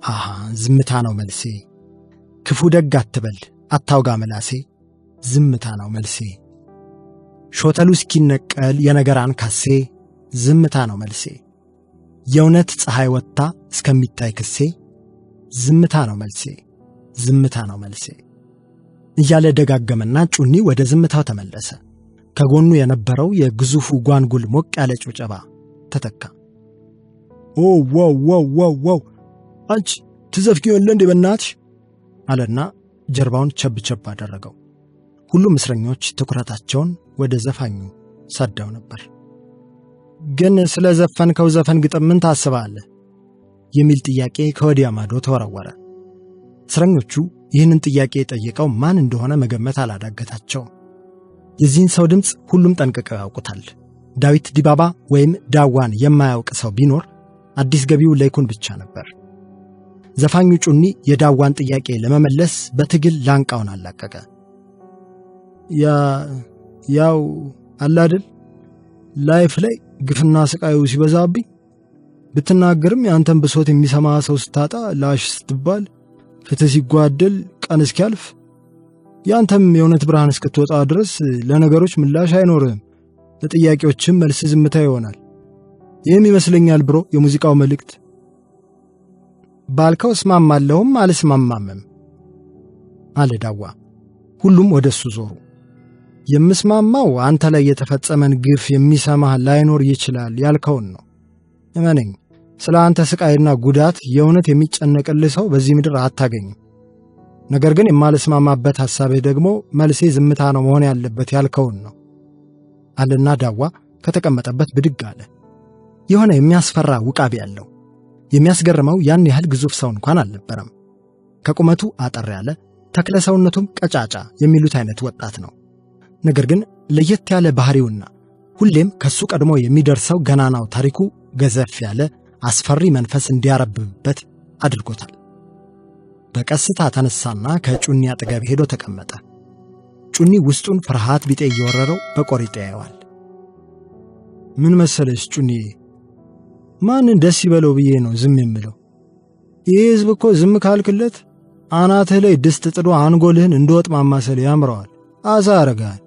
አሃ ዝምታ ነው መልሴ። ክፉ ደግ አትበል አታውጋ መላሴ፣ ዝምታ ነው መልሴ። ሾተሉ እስኪነቀል የነገር አንካሴ፣ ዝምታ ነው መልሴ። የእውነት ፀሐይ ወጥታ እስከሚታይ ክሴ፣ ዝምታ ነው መልሴ፣ ዝምታ ነው መልሴ እያለ ደጋገመና ጩኒ ወደ ዝምታው ተመለሰ። ከጎኑ የነበረው የግዙፉ ጓንጉል ሞቅ ያለ ጭብጨባ ተተካ። ኦ ዋው ዋው ዋው ዋው! አንቺ ትዘፍቂው የለ እንዴ በእናትሽ አለና ጀርባውን ቸብ ቸብ አደረገው። ሁሉም እስረኞች ትኩረታቸውን ወደ ዘፋኙ ሰደው ነበር። ግን ስለ ዘፈንከው ዘፈን ግጥም ምን ታስባለህ? የሚል ጥያቄ ከወዲያ ማዶ ተወረወረ። እስረኞቹ ይህንን ጥያቄ የጠየቀው ማን እንደሆነ መገመት አላዳገታቸው። የዚህን ሰው ድምፅ ሁሉም ጠንቅቀው ያውቁታል። ዳዊት ዲባባ ወይም ዳዋን የማያውቅ ሰው ቢኖር አዲስ ገቢው ለይኩን ብቻ ነበር። ዘፋኙ ጩኒ የዳዋን ጥያቄ ለመመለስ በትግል ላንቃውን አላቀቀ። ያው አላደል ላይፍ ላይ ግፍና ስቃዩ ሲበዛብኝ ብትናገርም ያንተን ብሶት የሚሰማ ሰው ስታጣ፣ ላሽ ስትባል፣ ፍትህ ሲጓደል፣ ቀን እስኪያልፍ ያንተም የእውነት ብርሃን እስክትወጣ ድረስ ለነገሮች ምላሽ አይኖርም። ለጥያቄዎችም መልስ ዝምታ ይሆናል። ይህም ይመስለኛል ብሮ የሙዚቃው መልእክት። ባልከው እስማማለሁም አልስማማምም አለ ዳዋ። ሁሉም ወደሱ ዞሩ። የምስማማው አንተ ላይ የተፈጸመን ግፍ የሚሰማህ ላይኖር ይችላል ያልከውን ነው። እመነኝ፣ ስለ አንተ ስቃይና ጉዳት የእውነት የሚጨነቅልህ ሰው በዚህ ምድር አታገኝም። ነገር ግን የማልስማማበት ሐሳብህ ደግሞ መልሴ ዝምታ ነው መሆን ያለበት ያልከውን ነው አለና ዳዋ ከተቀመጠበት ብድግ አለ። የሆነ የሚያስፈራ ውቃቢ ያለው። የሚያስገርመው ያን ያህል ግዙፍ ሰው እንኳን አልነበረም። ከቁመቱ አጠር ያለ ተክለ ሰውነቱም ቀጫጫ የሚሉት አይነት ወጣት ነው። ነገር ግን ለየት ያለ ባህሪውና ሁሌም ከሱ ቀድሞ የሚደርሰው ገናናው ታሪኩ ገዘፍ ያለ አስፈሪ መንፈስ እንዲያረብብበት አድርጎታል። በቀስታ ተነሳና ከጩኒ አጠገብ ሄዶ ተቀመጠ። ጩኒ ውስጡን ፍርሃት ቢጤ እየወረረው በቆሪጥ ያየዋል። ምን መሰለሽ ጩኒ፣ ማንን ደስ ይበለው ብዬ ነው ዝም የምለው? ይህ ሕዝብ እኮ ዝም ካልክለት አናትህ ላይ ድስት ጥዶ አንጎልህን እንደወጥ ማማሰል ያምረዋል፣ አሳ ያረጋል።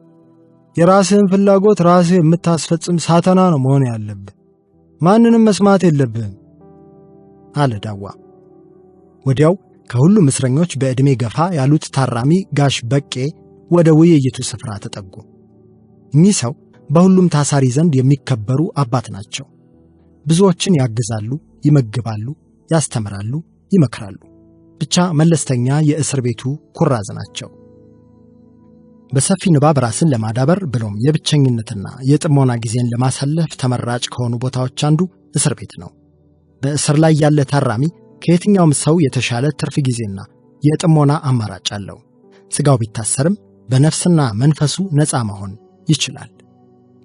የራስህን ፍላጎት ራስህ የምታስፈጽም ሳተና ነው መሆን ያለብህ። ማንንም መስማት የለብህም አለ ዳዋ። ወዲያው ከሁሉም እስረኞች በዕድሜ ገፋ ያሉት ታራሚ ጋሽ በቄ ወደ ውይይቱ ስፍራ ተጠጉ። እኚህ ሰው በሁሉም ታሳሪ ዘንድ የሚከበሩ አባት ናቸው። ብዙዎችን ያግዛሉ፣ ይመግባሉ፣ ያስተምራሉ፣ ይመክራሉ። ብቻ መለስተኛ የእስር ቤቱ ኩራዝ ናቸው። በሰፊ ንባብ ራስን ለማዳበር ብሎም የብቸኝነትና የጥሞና ጊዜን ለማሳለፍ ተመራጭ ከሆኑ ቦታዎች አንዱ እስር ቤት ነው። በእስር ላይ ያለ ታራሚ ከየትኛውም ሰው የተሻለ ትርፍ ጊዜና የጥሞና አማራጭ አለው። ሥጋው ቢታሰርም በነፍስና መንፈሱ ነፃ መሆን ይችላል።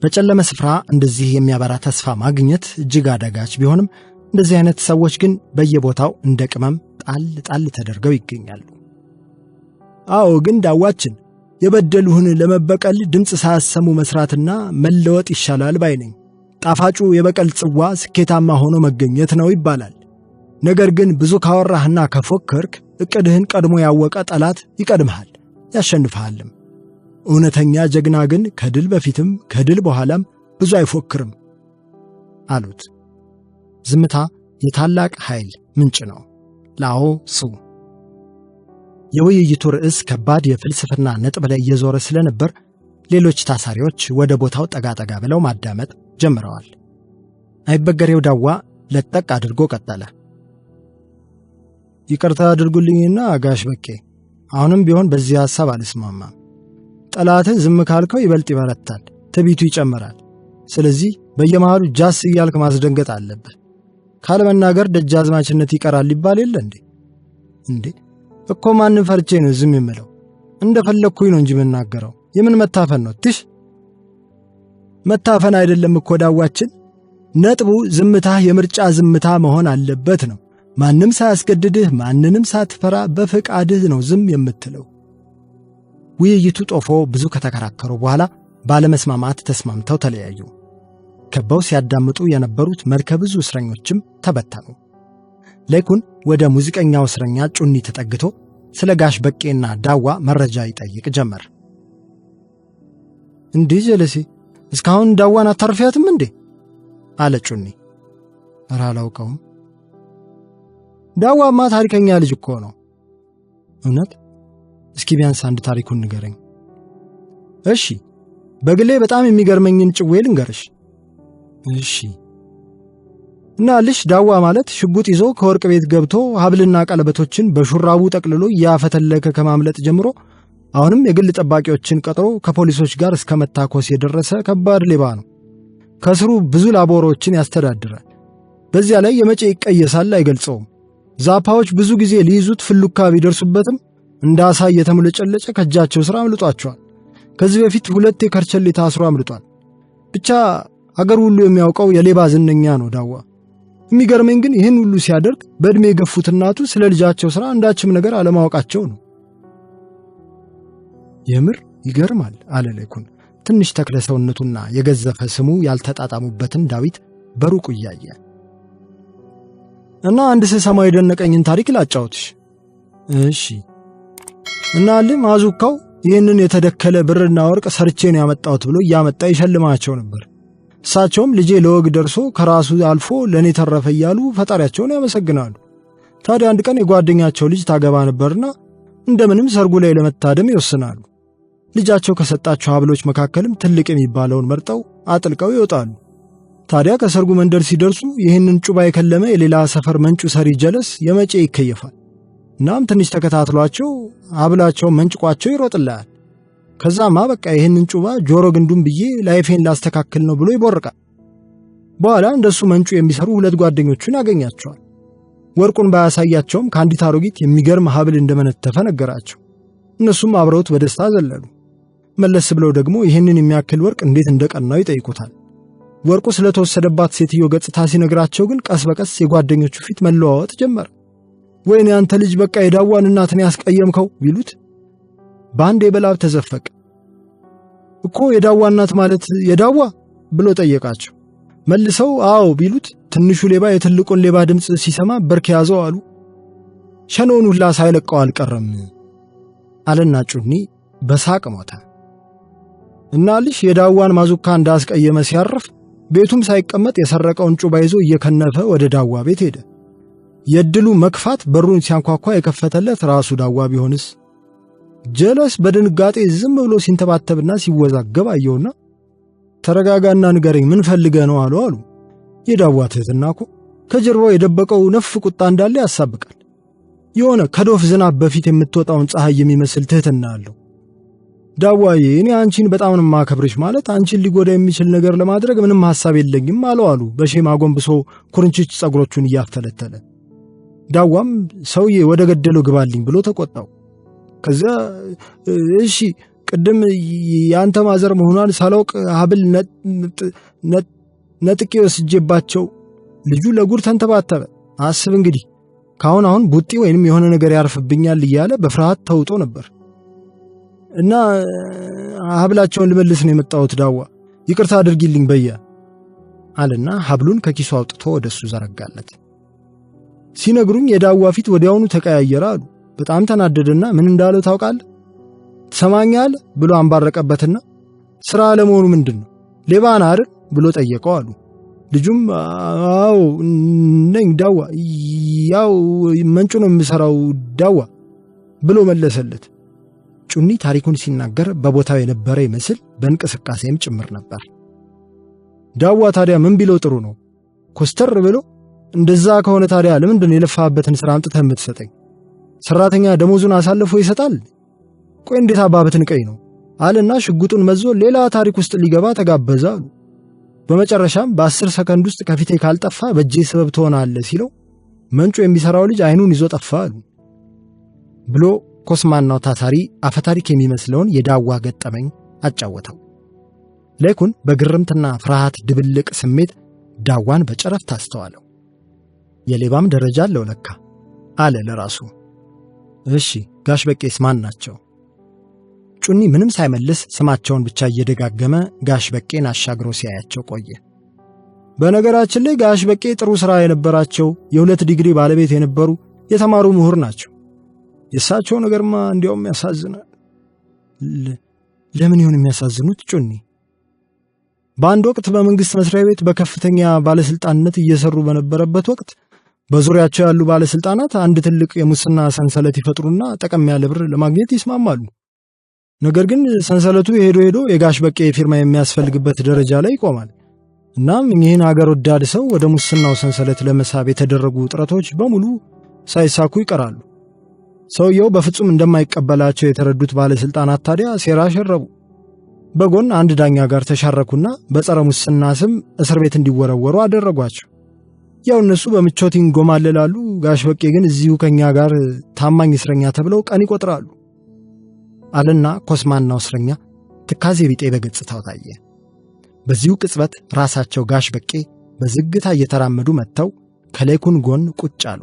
በጨለመ ስፍራ እንደዚህ የሚያበራ ተስፋ ማግኘት እጅግ አዳጋች ቢሆንም እንደዚህ አይነት ሰዎች ግን በየቦታው እንደ ቅመም ጣል ጣል ተደርገው ይገኛሉ። አዎ፣ ግን ዳዋችን የበደሉህን ለመበቀል ድምፅ ሳያሰሙ መስራትና መለወጥ ይሻላል ባይ ነኝ። ጣፋጩ የበቀል ጽዋ ስኬታማ ሆኖ መገኘት ነው ይባላል። ነገር ግን ብዙ ካወራህና ከፎከርክ ዕቅድህን ቀድሞ ያወቀ ጠላት ይቀድምሃል፣ ያሸንፍሃልም። እውነተኛ ጀግና ግን ከድል በፊትም ከድል በኋላም ብዙ አይፎክርም አሉት። ዝምታ የታላቅ ኃይል ምንጭ ነው። ላኦ ሱ። የውይይቱ ርዕስ ከባድ የፍልስፍና ነጥብ ላይ እየዞረ ስለነበር ሌሎች ታሳሪዎች ወደ ቦታው ጠጋ ብለው ማዳመጥ ጀምረዋል። አይበገሬው ዳዋ ለጠቅ አድርጎ ቀጠለ። ይቅርታ አድርጉልኝና ጋሽ በቄ፣ አሁንም ቢሆን በዚህ ሐሳብ አልስማማም። ጠላትን ዝም ካልከው ይበልጥ ይበረታል፣ ትዕቢቱ ይጨምራል። ስለዚህ በየመሃሉ ጃስ እያልክ ማስደንገጥ አለብህ። ካለመናገር ደጃዝማችነት ይቀራል ይባል የለ እንዴ? እኮ ማንን ፈርቼ ነው ዝም የምለው? እንደፈለግኩኝ ነው እንጂ የምናገረው። የምን መታፈን ነው? ትሽ መታፈን አይደለም እኮ ዳዋችን። ነጥቡ ዝምታህ የምርጫ ዝምታ መሆን አለበት ነው። ማንም ሳያስገድድህ፣ ማንንም ሳትፈራ በፍቃድህ ነው ዝም የምትለው። ውይይቱ ጦፎ ብዙ ከተከራከሩ በኋላ ባለመስማማት ተስማምተው ተለያዩ። ከበው ሲያዳምጡ የነበሩት መልከ ብዙ እስረኞችም ተበተኑ። ለይኩን ወደ ሙዚቀኛው እስረኛ ጩኒ ተጠግቶ ስለ ጋሽ በቄና ዳዋ መረጃ ይጠይቅ ጀመር። እንዲህ ጀለሴ፣ እስካሁን ዳዋን አታርፊያትም እንዴ? አለ ጩኒ። ኧረ አላውቀውም። ዳዋማ ታሪከኛ ልጅ እኮ ነው። እውነት? እስኪ ቢያንስ አንድ ታሪኩን ንገረኝ። እሺ፣ በግሌ በጣም የሚገርመኝን ጭዌ ልንገርሽ። እሺ። እና ልሽ ዳዋ ማለት ሽጉጥ ይዞ ከወርቅ ቤት ገብቶ ሀብልና ቀለበቶችን በሹራቡ ጠቅልሎ ያፈተለከ ከማምለጥ ጀምሮ አሁንም የግል ጠባቂዎችን ቀጥሮ ከፖሊሶች ጋር እስከ መታኮስ የደረሰ ከባድ ሌባ ነው። ከስሩ ብዙ ላቦሮችን ያስተዳድራል። በዚያ ላይ የመቼ ይቀየሳል አይገልጸውም። ዛፓዎች ብዙ ጊዜ ሊይዙት ፍሉካ ቢደርሱበትም እንደ አሳ እየተሙለጨለጨ ከእጃቸው ሥራ አምልጧቸዋል። ከዚህ በፊት 2 የከርቸሌ ታስሮ አምልጧል። ብቻ አገር ሁሉ የሚያውቀው የሌባ ዝነኛ ነው ዳዋ። የሚገርመኝ ግን ይህን ሁሉ ሲያደርግ በዕድሜ የገፉት እናቱ ስለ ልጃቸው ሥራ አንዳችም ነገር አለማወቃቸው ነው። የምር ይገርማል አለ ለይኩን ትንሽ ተክለ ሰውነቱና የገዘፈ ስሙ ያልተጣጣሙበትን ዳዊት በሩቁ እያየ። እና አንድ ስሰማው የደነቀኝን ታሪክ ላጫውትሽ። እሺ። እና ማዙካው ይህንን የተደከለ ብርና ወርቅ ሰርቼ ነው ያመጣሁት ብሎ እያመጣ ይሸልማቸው ነበር። እሳቸውም ልጄ ለወግ ደርሶ ከራሱ አልፎ ለእኔ ተረፈ እያሉ ፈጣሪያቸውን ያመሰግናሉ። ታዲያ አንድ ቀን የጓደኛቸው ልጅ ታገባ ነበርና እንደምንም ሰርጉ ላይ ለመታደም ይወስናሉ። ልጃቸው ከሰጣቸው ሀብሎች መካከልም ትልቅ የሚባለውን መርጠው አጥልቀው ይወጣሉ። ታዲያ ከሰርጉ መንደር ሲደርሱ ይህንን ጩባ የከለመ የሌላ ሰፈር መንጩ ሰሪ ጀለስ የመቼ ይከየፋል። እናም ትንሽ ተከታትሏቸው ሀብላቸው መንጭቋቸው ይሮጥላል። ከዛማ በቃ ይህንን ጩባ ጆሮ ግንዱን ብዬ ላይፌን ላስተካክል ነው ብሎ ይቦርቃል። በኋላ እንደሱ መንጩ የሚሰሩ 2 ጓደኞቹን ያገኛቸዋል። ወርቁን ባያሳያቸውም ከአንዲት አሮጊት የሚገርም ሀብል እንደመነተፈ ነገራቸው። እነሱም አብረውት በደስታ ዘለሉ። መለስ ብለው ደግሞ ይህንን የሚያክል ወርቅ እንዴት እንደቀናው ይጠይቁታል። ወርቁ ስለተወሰደባት ሴትዮ ገጽታ ሲነግራቸው ግን ቀስ በቀስ የጓደኞቹ ፊት መለዋወጥ ጀመረ። ወይኔ አንተ ልጅ በቃ የዳዋን እናትን ያስቀየምከው ቢሉት በአንድ የበላብ ተዘፈቀ። እኮ የዳዋ እናት ማለት የዳዋ ብሎ ጠየቃቸው። መልሰው አዎ ቢሉት ትንሹ ሌባ የትልቁን ሌባ ድምፅ ሲሰማ በርክ ያዘው አሉ። ሸኖውን ሁላ ሳይለቀው አልቀረም አለና ጩኒ በሳቅ ሞተ። እና ልሽ የዳዋን ማዙካ እንዳስቀየመ ሲያርፍ ቤቱም ሳይቀመጥ የሰረቀውን ጩባ ይዞ እየከነፈ ወደ ዳዋ ቤት ሄደ። የድሉ መክፋት በሩን ሲያንኳኳ የከፈተለት ራሱ ዳዋ ቢሆንስ? ጀለስ በድንጋጤ ዝም ብሎ ሲንተባተብና ሲወዛገብ አየውና ተረጋጋና ንገረኝ ምን ፈልገህ ነው አሉ። የዳዋ ትህትና እኮ ከጀርባው የደበቀው ነፍ ቁጣ እንዳለ ያሳብቃል። የሆነ ከዶፍ ዝናብ በፊት የምትወጣውን ፀሐይ የሚመስል ትህትና አለው። ዳዋዬ እኔ አንቺን በጣም ነው የማከብርሽ፣ ማለት አንቺን ሊጎዳ የሚችል ነገር ለማድረግ ምንም ሐሳብ የለኝም አሉ በሼማ ጎንብሶ ኩርንችች ጸጉሮቹን እያፈለተለ። ዳዋም ሰውዬ ወደ ገደለው ግባልኝ ብሎ ተቆጣው። ከዛ እሺ ቅድም ያንተ ማዘር መሆኗን ሳላውቅ ሀብል ነጥቄ ወስጄባቸው ልጁ ለጉር ተንተባተበ። አስብ እንግዲህ ካሁን ቡጢ ወይንም የሆነ ነገር ያርፍብኛል እያለ በፍርሃት ተውጦ ነበር እና ሀብላቸውን ልመልስ ነው የመጣሁት ዳዋ ይቅርታ አድርጊልኝ በያ አለና ሀብሉን ከኪሱ አውጥቶ ወደሱ ዘረጋለት። ሲነግሩኝ የዳዋ ፊት ወዲያውኑ ተቀያየረ አሉ። በጣም ተናደደና ምን እንዳለው ታውቃለህ? ትሰማኛለህ ብሎ አንባረቀበትና ስራ ለመሆኑ ምንድነው ሌባ ነህ አይደል ብሎ ጠየቀው አሉ። ልጁም አዎ ነኝ ዳዋ ያው መንጩ ነው የምሰራው ዳዋ ብሎ መለሰለት። ጩኒ ታሪኩን ሲናገር በቦታው የነበረ ይመስል በእንቅስቃሴም ጭምር ነበር። ዳዋ ታዲያ ምን ቢለው ጥሩ ነው? ኮስተር ብሎ እንደዛ ከሆነ ታዲያ ለምንድን የለፋበትን ስራ አምጥተህ የምትሰጠኝ? ሰራተኛ ደሞዙን አሳልፎ ይሰጣል? ቆይ እንዴት አባበትን ቀይ ነው አለና ሽጉጡን መዞ ሌላ ታሪክ ውስጥ ሊገባ ተጋበዘ አሉ። በመጨረሻም በ10 ሰከንድ ውስጥ ከፊቴ ካልጠፋ በእጄ ሰበብ ትሆናለህ ሲለው መንጩ የሚሰራው ልጅ አይኑን ይዞ ጠፋ አሉ ብሎ ኮስማናው ታታሪ አፈታሪክ የሚመስለውን የዳዋ ገጠመኝ አጫወተው። ሌኩን በግርምትና ፍርሃት ድብልቅ ስሜት ዳዋን በጨረፍታ አስተዋለው። የሌባም ደረጃ አለው ለካ አለ ለራሱ። እሺ ጋሽ በቄስ ማን ናቸው? ጩኒ ምንም ሳይመልስ ስማቸውን ብቻ እየደጋገመ ጋሽ በቄን አሻግሮ ሲያያቸው ቆየ። በነገራችን ላይ ጋሽ በቄ ጥሩ ሥራ የነበራቸው የ2 ዲግሪ ባለቤት የነበሩ የተማሩ ምሁር ናቸው። የእሳቸው ነገርማ እንዲያውም ያሳዝናል። ለምን ይሆን የሚያሳዝኑት ጩኒ? በአንድ ወቅት በመንግስት መስሪያ ቤት በከፍተኛ ባለስልጣንነት እየሰሩ በነበረበት ወቅት በዙሪያቸው ያሉ ባለስልጣናት አንድ ትልቅ የሙስና ሰንሰለት ይፈጥሩና ጠቀም ያለ ብር ለማግኘት ይስማማሉ። ነገር ግን ሰንሰለቱ ሄዶ የጋሽ በቄ ፊርማ የሚያስፈልግበት ደረጃ ላይ ይቆማል። እናም ይህን ሀገር ወዳድ ሰው ወደ ሙስናው ሰንሰለት ለመሳብ የተደረጉ ጥረቶች በሙሉ ሳይሳኩ ይቀራሉ። ሰውየው በፍጹም እንደማይቀበላቸው የተረዱት ባለስልጣናት ታዲያ ሴራ ሸረቡ። በጎን አንድ ዳኛ ጋር ተሻረኩና በጸረ ሙስና ስም እስር ቤት እንዲወረወሩ አደረጓቸው። ያው እነሱ በምቾት ይንጎማለላሉ፣ ጋሽ በቄ ግን እዚሁ ከኛ ጋር ታማኝ እስረኛ ተብለው ቀን ይቆጥራሉ አለና ኮስማናው እስረኛ ትካዜ ቢጤ በገጽታው ታየ። በዚሁ ቅጽበት ራሳቸው ጋሽ በቄ በዝግታ እየተራመዱ መጥተው ከሌኩን ጎን ቁጭ አሉ።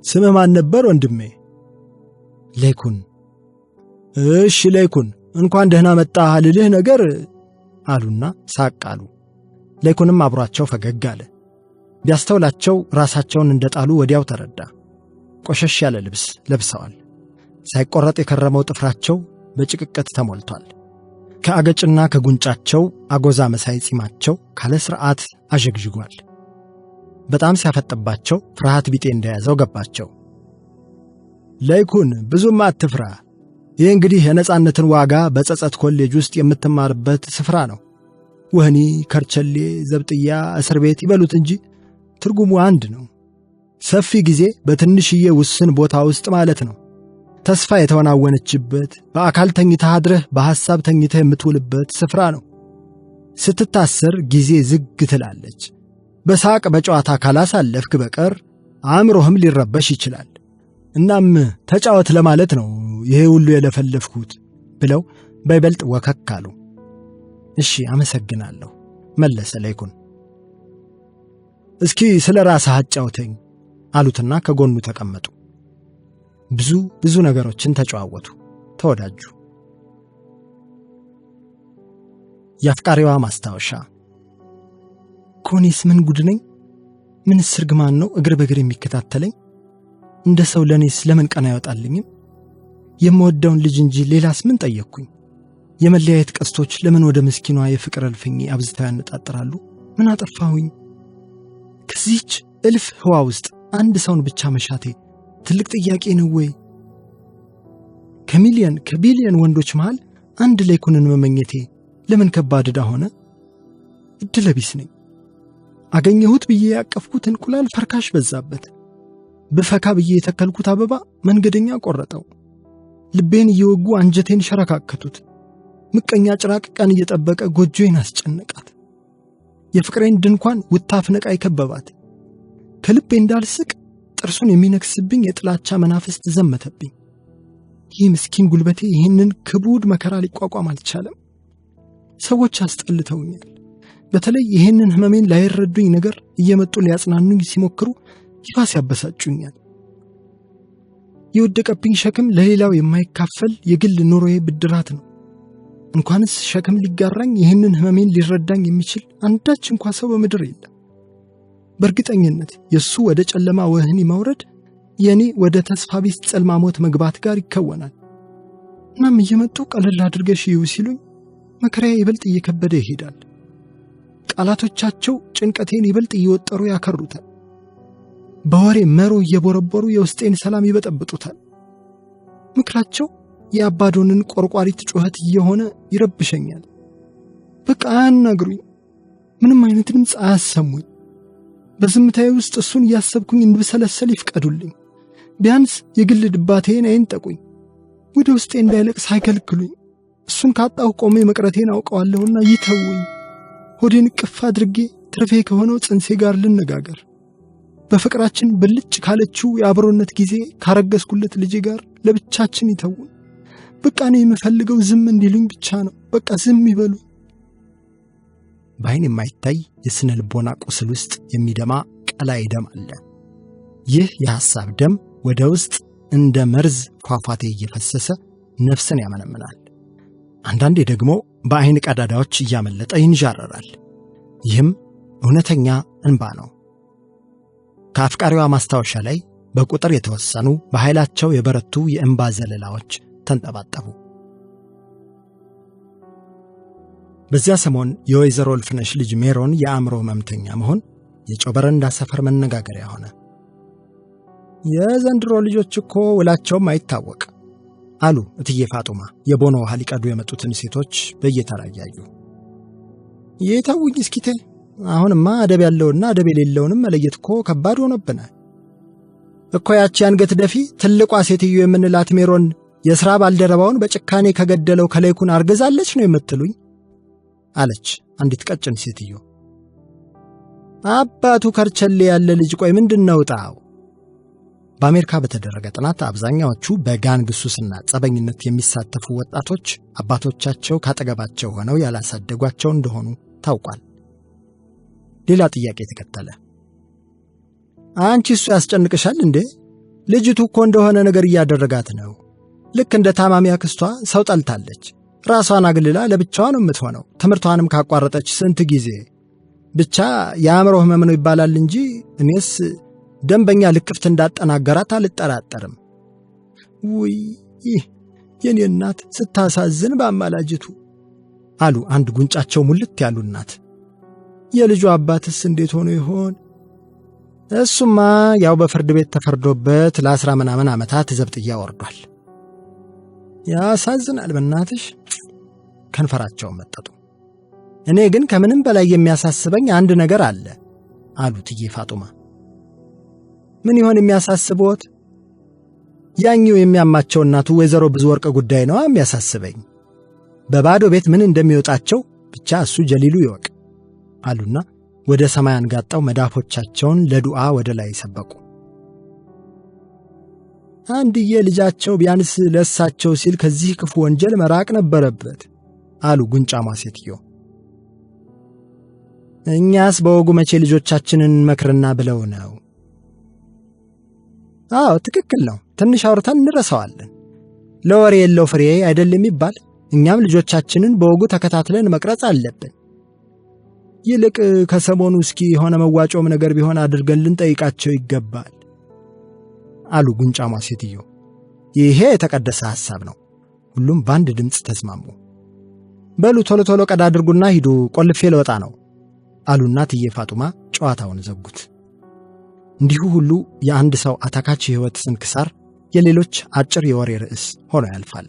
ስምህ ማን ነበር ወንድሜ? ሌኩን። እሺ ሌኩን እንኳን ደህና መጣህ ልልህ ነገር አሉና ሳቅ አሉ። ሌኩንም አብሯቸው ፈገግ አለ። ቢያስተውላቸው ራሳቸውን እንደጣሉ ወዲያው ተረዳ። ቆሸሽ ያለ ልብስ ለብሰዋል። ሳይቆረጥ የከረመው ጥፍራቸው በጭቅቅት ተሞልቷል። ከአገጭና ከጉንጫቸው አጎዛ መሳይ ጺማቸው ካለ ስርዓት አጀግጅጓል። በጣም ሲያፈጥባቸው ፍርሃት ቢጤ እንደያዘው ገባቸው። ሌኩን ብዙም አትፍራ። ይህ እንግዲህ የነጻነትን ዋጋ በጸጸት ኮሌጅ ውስጥ የምትማርበት ስፍራ ነው። ወህኒ፣ ከርቸሌ፣ ዘብጥያ፣ እስር ቤት ይበሉት እንጂ ትርጉሙ አንድ ነው። ሰፊ ጊዜ በትንሽዬ ውስን ቦታ ውስጥ ማለት ነው። ተስፋ የተወናወነችበት፣ በአካል ተኝተህ አድረህ በሐሳብ ተኝተህ የምትውልበት ስፍራ ነው። ስትታሰር ጊዜ ዝግ ትላለች። በሳቅ በጨዋታ ካላሳለፍክ በቀር አእምሮህም ሊረበሽ ይችላል። እናም ተጫወት ለማለት ነው ይሄ ሁሉ የለፈለፍኩት ብለው በይበልጥ ወከክ አሉ። እሺ አመሰግናለሁ መለሰ ሌኩን። እስኪ ስለ ራስህ አጫውተኝ አሉትና ከጎኑ ተቀመጡ። ብዙ ነገሮችን ተጨዋወቱ፣ ተወዳጁ። የአፍቃሪዋ ማስታወሻ። ኮኔስ ምን ጉድ ነኝ? ምን ስርግማን ነው እግር በእግር የሚከታተለኝ? እንደ ሰው ለኔስ ለምን ቀና አይወጣልኝም? የምወደውን ልጅ እንጂ ሌላስ ምን ጠየቅኩኝ? የመለያየት ቀስቶች ለምን ወደ ምስኪኗ የፍቅር እልፍኝ አብዝተው ያነጣጥራሉ? ምን አጠፋሁኝ? ከዚህች እልፍ ህዋ ውስጥ አንድ ሰውን ብቻ መሻቴ ትልቅ ጥያቄ ነው ወይ? ከቢሊየን ወንዶች መሃል አንድ ሌኩንን መመኘቴ ለምን ከባድ ዕዳ ሆነ? እድለቢስ ነኝ። አገኘሁት ብዬ ያቀፍኩት እንቁላል ፈርካሽ በዛበት። በፈካ ብዬ የተከልኩት አበባ መንገደኛ ቆረጠው። ልቤን እየወጉ አንጀቴን ሸረካከቱት። ምቀኛ ጭራቅ ቀን እየጠበቀ ጎጆዬን አስጨነቃት። የፍቅሬን ድንኳን ውታፍ ነቃይ ከበባት። ከልቤ እንዳልስቅ ጥርሱን የሚነክስብኝ የጥላቻ መናፍስት ዘመተብኝ። ይህ ምስኪን ጉልበቴ ይህንን ክቡድ መከራ ሊቋቋም አልቻለም። ሰዎች አስጠልተውኛል። በተለይ ይህንን ህመሜን ላይረዱኝ ነገር እየመጡ ሊያጽናኑኝ ሲሞክሩ ይባስ ያበሳጩኛል። የወደቀብኝ ሸክም ለሌላው የማይካፈል የግል ኑሮዬ ብድራት ነው። እንኳንስ ሸክም ሊጋራኝ ይህንን ህመሜን ሊረዳኝ የሚችል አንዳች እንኳ ሰው በምድር የለም። በእርግጠኝነት የሱ ወደ ጨለማ ወህኒ መውረድ የኔ ወደ ተስፋ ቢስ ጸልማሞት መግባት ጋር ይከወናል። እናም እየመጡ ቀለል አድርገሽ ይው ሲሉኝ መከራዬ ይበልጥ እየከበደ ይሄዳል። ቃላቶቻቸው ጭንቀቴን ይበልጥ እየወጠሩ ያከሩታል። በወሬ መሮ እየቦረቦሩ የውስጤን ሰላም ይበጠብጡታል። ምክራቸው የአባዶንን ቆርቋሪት ጩኸት እየሆነ ይረብሸኛል። በቃ አያናግሩኝ፣ ምንም አይነት ድምፅ አያሰሙኝ። በዝምታዬ ውስጥ እሱን እያሰብኩኝ እንድብሰለሰል ይፍቀዱልኝ። ቢያንስ የግል ድባቴን አይንጠቁኝ፣ ወደ ውስጤ እንዳይለቅስ አይከልክሉኝ። እሱን ካጣሁ ቆሜ መቅረቴን አውቀዋለሁና ይተውኝ። ሆዴን ቅፍ አድርጌ ትርፌ ከሆነው ጽንሴ ጋር ልነጋገር። በፍቅራችን ብልጭ ካለችው የአብሮነት ጊዜ ካረገዝኩለት ልጄ ጋር ለብቻችን ይተውን። በቃ እኔ የምፈልገው ዝም እንዲሉኝ ብቻ ነው። በቃ ዝም ይበሉ። በዓይን የማይታይ የስነ ልቦና ቁስል ውስጥ የሚደማ ቀላይ ደም አለ። ይህ የሐሳብ ደም ወደ ውስጥ እንደ መርዝ ፏፏቴ እየፈሰሰ ነፍስን ያመነምናል። አንዳንዴ ደግሞ በዓይን ቀዳዳዎች እያመለጠ ይንዣረራል። ይህም እውነተኛ እንባ ነው። ከአፍቃሪዋ ማስታወሻ ላይ በቁጥር የተወሰኑ በኃይላቸው የበረቱ የእንባ ዘለላዎች ተንጠባጠቡ። በዚያ ሰሞን የወይዘሮ እልፍነሽ ልጅ ሜሮን የአእምሮ ህመምተኛ መሆን የጮበረንዳ ሰፈር መነጋገሪያ ሆነ። የዘንድሮ ልጆች እኮ ውላቸውም አይታወቅ አሉ እትዬ ፋጡማ የቦኖ ውሃ ሊቀዱ የመጡትን ሴቶች በየተራ እያዩ። ይተውኝ እስኪቴ፣ አሁንማ አደብ ያለውና አደብ የሌለውንም መለየት እኮ ከባድ ሆኖብናል እኮ። ያቺ አንገት ደፊ ትልቋ ሴትዮ የምንላት ሜሮን የሥራ ባልደረባውን በጭካኔ ከገደለው ከለይኩን አርግዛለች ነው የምትሉኝ? አለች አንዲት ቀጭን ሴትዮ። አባቱ ከርቸሌ ያለ ልጅ ቆይ ምንድነው ጣው? በአሜሪካ በተደረገ ጥናት አብዛኛዎቹ በጋንግ ሱስና ጸበኝነት የሚሳተፉ ወጣቶች አባቶቻቸው ካጠገባቸው ሆነው ያላሳደጓቸው እንደሆኑ ታውቋል። ሌላ ጥያቄ ተከተለ። አንቺ እሱ ያስጨንቅሻል እንዴ? ልጅቱ እኮ እንደሆነ ነገር እያደረጋት ነው። ልክ እንደ ታማሚ አክስቷ ሰው ጠልታለች። ራሷን አግልላ ለብቻዋ ነው የምትሆነው። ትምህርቷንም ካቋረጠች ስንት ጊዜ። ብቻ የአእምሮ ህመም ነው ይባላል እንጂ እኔስ ደንበኛ ልክፍት እንዳጠናገራት አልጠራጠርም። ውይ የኔ እናት ስታሳዝን በአማላጅቱ አሉ አንድ ጉንጫቸው ሙልት ያሉ እናት። የልጁ አባትስ እንዴት ሆኖ ይሆን? እሱማ ያው በፍርድ ቤት ተፈርዶበት ለ10 ምናምን ዓመታት ዘብጥያ ወርዷል። ያሳዝናል በእናትሽ። ከንፈራቸውን መጠጡ። እኔ ግን ከምንም በላይ የሚያሳስበኝ አንድ ነገር አለ አሉ እትዬ ፋጡማ። ምን ይሆን የሚያሳስበዎት? ያኛው የሚያማቸው እናቱ ወይዘሮ ብዙ ወርቅ ጉዳይ ነው የሚያሳስበኝ። በባዶ ቤት ምን እንደሚወጣቸው ብቻ እሱ ጀሊሉ ይወቅ አሉና ወደ ሰማይ አንጋጣው መዳፎቻቸውን ለዱዓ ወደ ላይ ሰበቁ። አንድዬ ልጃቸው ቢያንስ ለሳቸው ሲል ከዚህ ክፉ ወንጀል መራቅ ነበረበት አሉ ጉንጫማ ሴትዮ። እኛስ በወጉ መቼ ልጆቻችንን መክርና ብለው ነው? አዎ ትክክል ነው። ትንሽ አውርተን እንረሳዋለን። ለወሬ የለው ፍሬ አይደል የሚባል። እኛም ልጆቻችንን በወጉ ተከታትለን መቅረጽ አለብን። ይልቅ ከሰሞኑ እስኪ የሆነ መዋጮም ነገር ቢሆን አድርገን ልንጠይቃቸው ይገባል አሉ ጉንጫማ ሴትዮ። ይሄ የተቀደሰ ሐሳብ ነው። ሁሉም በአንድ ድምፅ ተስማሙ። በሉ ቶሎ ቶሎ ቀዳ አድርጉና ሂዱ፣ ቆልፌ ለወጣ ነው አሉና እትዬ ፋጡማ ጨዋታውን ዘጉት። እንዲሁ ሁሉ የአንድ ሰው አታካች ሕይወት ስንክሳር የሌሎች አጭር የወሬ ርዕስ ሆኖ ያልፋል።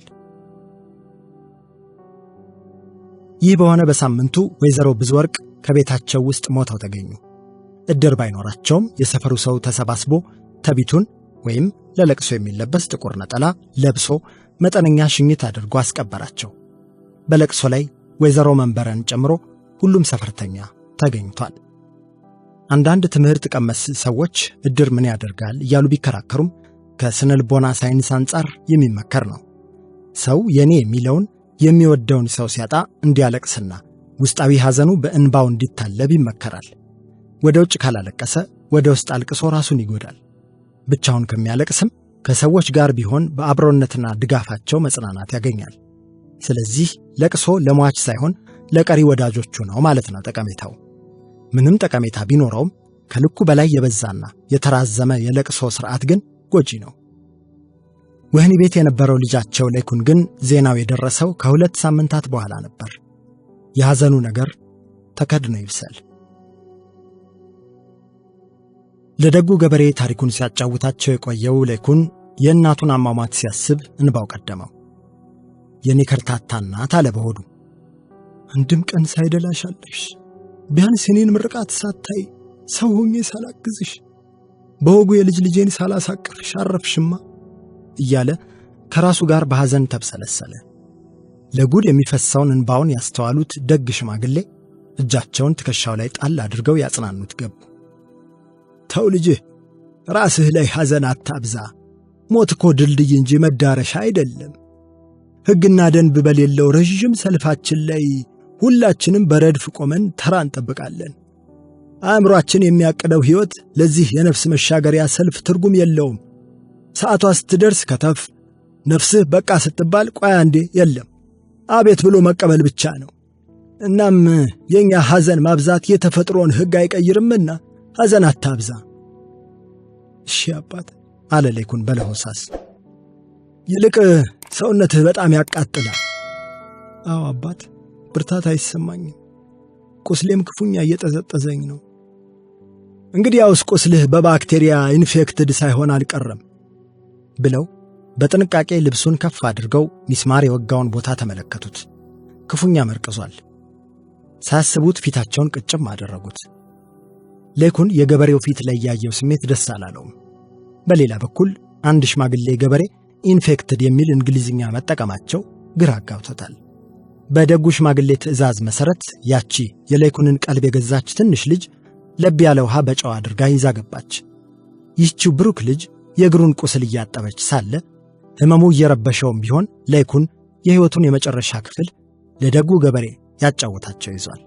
ይህ በሆነ በሳምንቱ ወይዘሮ ብዙ ወርቅ ከቤታቸው ውስጥ ሞተው ተገኙ። እድር ባይኖራቸውም የሰፈሩ ሰው ተሰባስቦ ተቢቱን ወይም ለለቅሶ የሚለበስ ጥቁር ነጠላ ለብሶ መጠነኛ ሽኝት አድርጎ አስቀበራቸው። በለቅሶ ላይ ወይዘሮ መንበረን ጨምሮ ሁሉም ሰፈርተኛ ተገኝቷል። አንዳንድ ትምህርት ቀመስ ሰዎች እድር ምን ያደርጋል እያሉ ቢከራከሩም ከስነልቦና ሳይንስ አንጻር የሚመከር ነው። ሰው የኔ የሚለውን የሚወደውን ሰው ሲያጣ እንዲያለቅስና ውስጣዊ ሐዘኑ በእንባው እንዲታለብ ይመከራል። ወደ ውጭ ካላለቀሰ ወደ ውስጥ አልቅሶ ራሱን ይጎዳል። ብቻውን ከሚያለቅስም ከሰዎች ጋር ቢሆን በአብሮነትና ድጋፋቸው መጽናናት ያገኛል። ስለዚህ ለቅሶ ለሟች ሳይሆን ለቀሪ ወዳጆቹ ነው ማለት ነው ጠቀሜታው። ምንም ጠቀሜታ ቢኖረውም ከልኩ በላይ የበዛና የተራዘመ የለቅሶ ሥርዓት ግን ጎጂ ነው። ወህኒ ቤት የነበረው ልጃቸው ለይኩን ግን ዜናው የደረሰው ከ2 ሳምንታት በኋላ ነበር። የሐዘኑ ነገር ተከድኖ ይብሰል። ለደጉ ገበሬ ታሪኩን ሲያጫውታቸው የቆየው ለይኩን የእናቱን አሟሟት ሲያስብ እንባው ቀደመው። የኔ ከርታታ እናት አለ በሆዱ። አንድም ቀን ሳይደላሻለሽ ቢያንስ የኔን ምርቃት ሳታይ ሰው ሆኜ ሳላግዝሽ በወጉ የልጅ ልጄን ሳላሳቅፍሽ አረፍሽማ እያለ ከራሱ ጋር በሐዘን ተብሰለሰለ። ለጉድ የሚፈሰውን እንባውን ያስተዋሉት ደግ ሽማግሌ እጃቸውን ትከሻው ላይ ጣል አድርገው ያጽናኑት ገቡ። ተው ልጄ፣ ራስህ ላይ ሐዘን አታብዛ። ሞት እኮ ድልድይ እንጂ መዳረሻ አይደለም። ሕግና ደንብ በሌለው ረዥም ሰልፋችን ላይ ሁላችንም በረድፍ ቆመን ተራ እንጠብቃለን። አእምሮአችን የሚያቅደው ሕይወት ለዚህ የነፍስ መሻገሪያ ሰልፍ ትርጉም የለውም። ሰዓቷ ስትደርስ ከተፍ፣ ነፍስህ በቃ ስትባል ቆያ እንዴ የለም አቤት ብሎ መቀበል ብቻ ነው። እናም የኛ ሐዘን ማብዛት የተፈጥሮን ሕግ አይቀይርምና ሐዘን አታብዛ። እሺ አባት አለ ለይኩን በለሆሳስ። ይልቅ ሰውነትህ በጣም ያቃጥላል። አዎ አባት፣ ብርታት አይሰማኝም። ቁስሌም ክፉኛ እየጠዘጠዘኝ ነው። እንግዲያውስ ቁስልህ በባክቴሪያ ኢንፌክትድ ሳይሆን አልቀረም ብለው በጥንቃቄ ልብሱን ከፍ አድርገው ሚስማር የወጋውን ቦታ ተመለከቱት። ክፉኛ መርቅዟል። ሳያስቡት ፊታቸውን ቅጭም አደረጉት። ለይኩን የገበሬው ፊት ላይ ያየው ስሜት ደስ አላለውም። በሌላ በኩል አንድ ሽማግሌ ገበሬ ኢንፌክትድ የሚል እንግሊዝኛ መጠቀማቸው ግራ አጋብቶታል። በደጉ ሽማግሌ ትዕዛዝ መሰረት ያቺ የለይኩንን ቀልብ የገዛች ትንሽ ልጅ ለብ ያለ ውሃ በጨው አድርጋ ይዛ ገባች። ይህቺው ብሩክ ልጅ የእግሩን ቁስል እያጠበች ሳለ ሕመሙ እየረበሸውም ቢሆን ለይኩን የሕይወቱን የመጨረሻ ክፍል ለደጉ ገበሬ ያጫወታቸው ይዟል።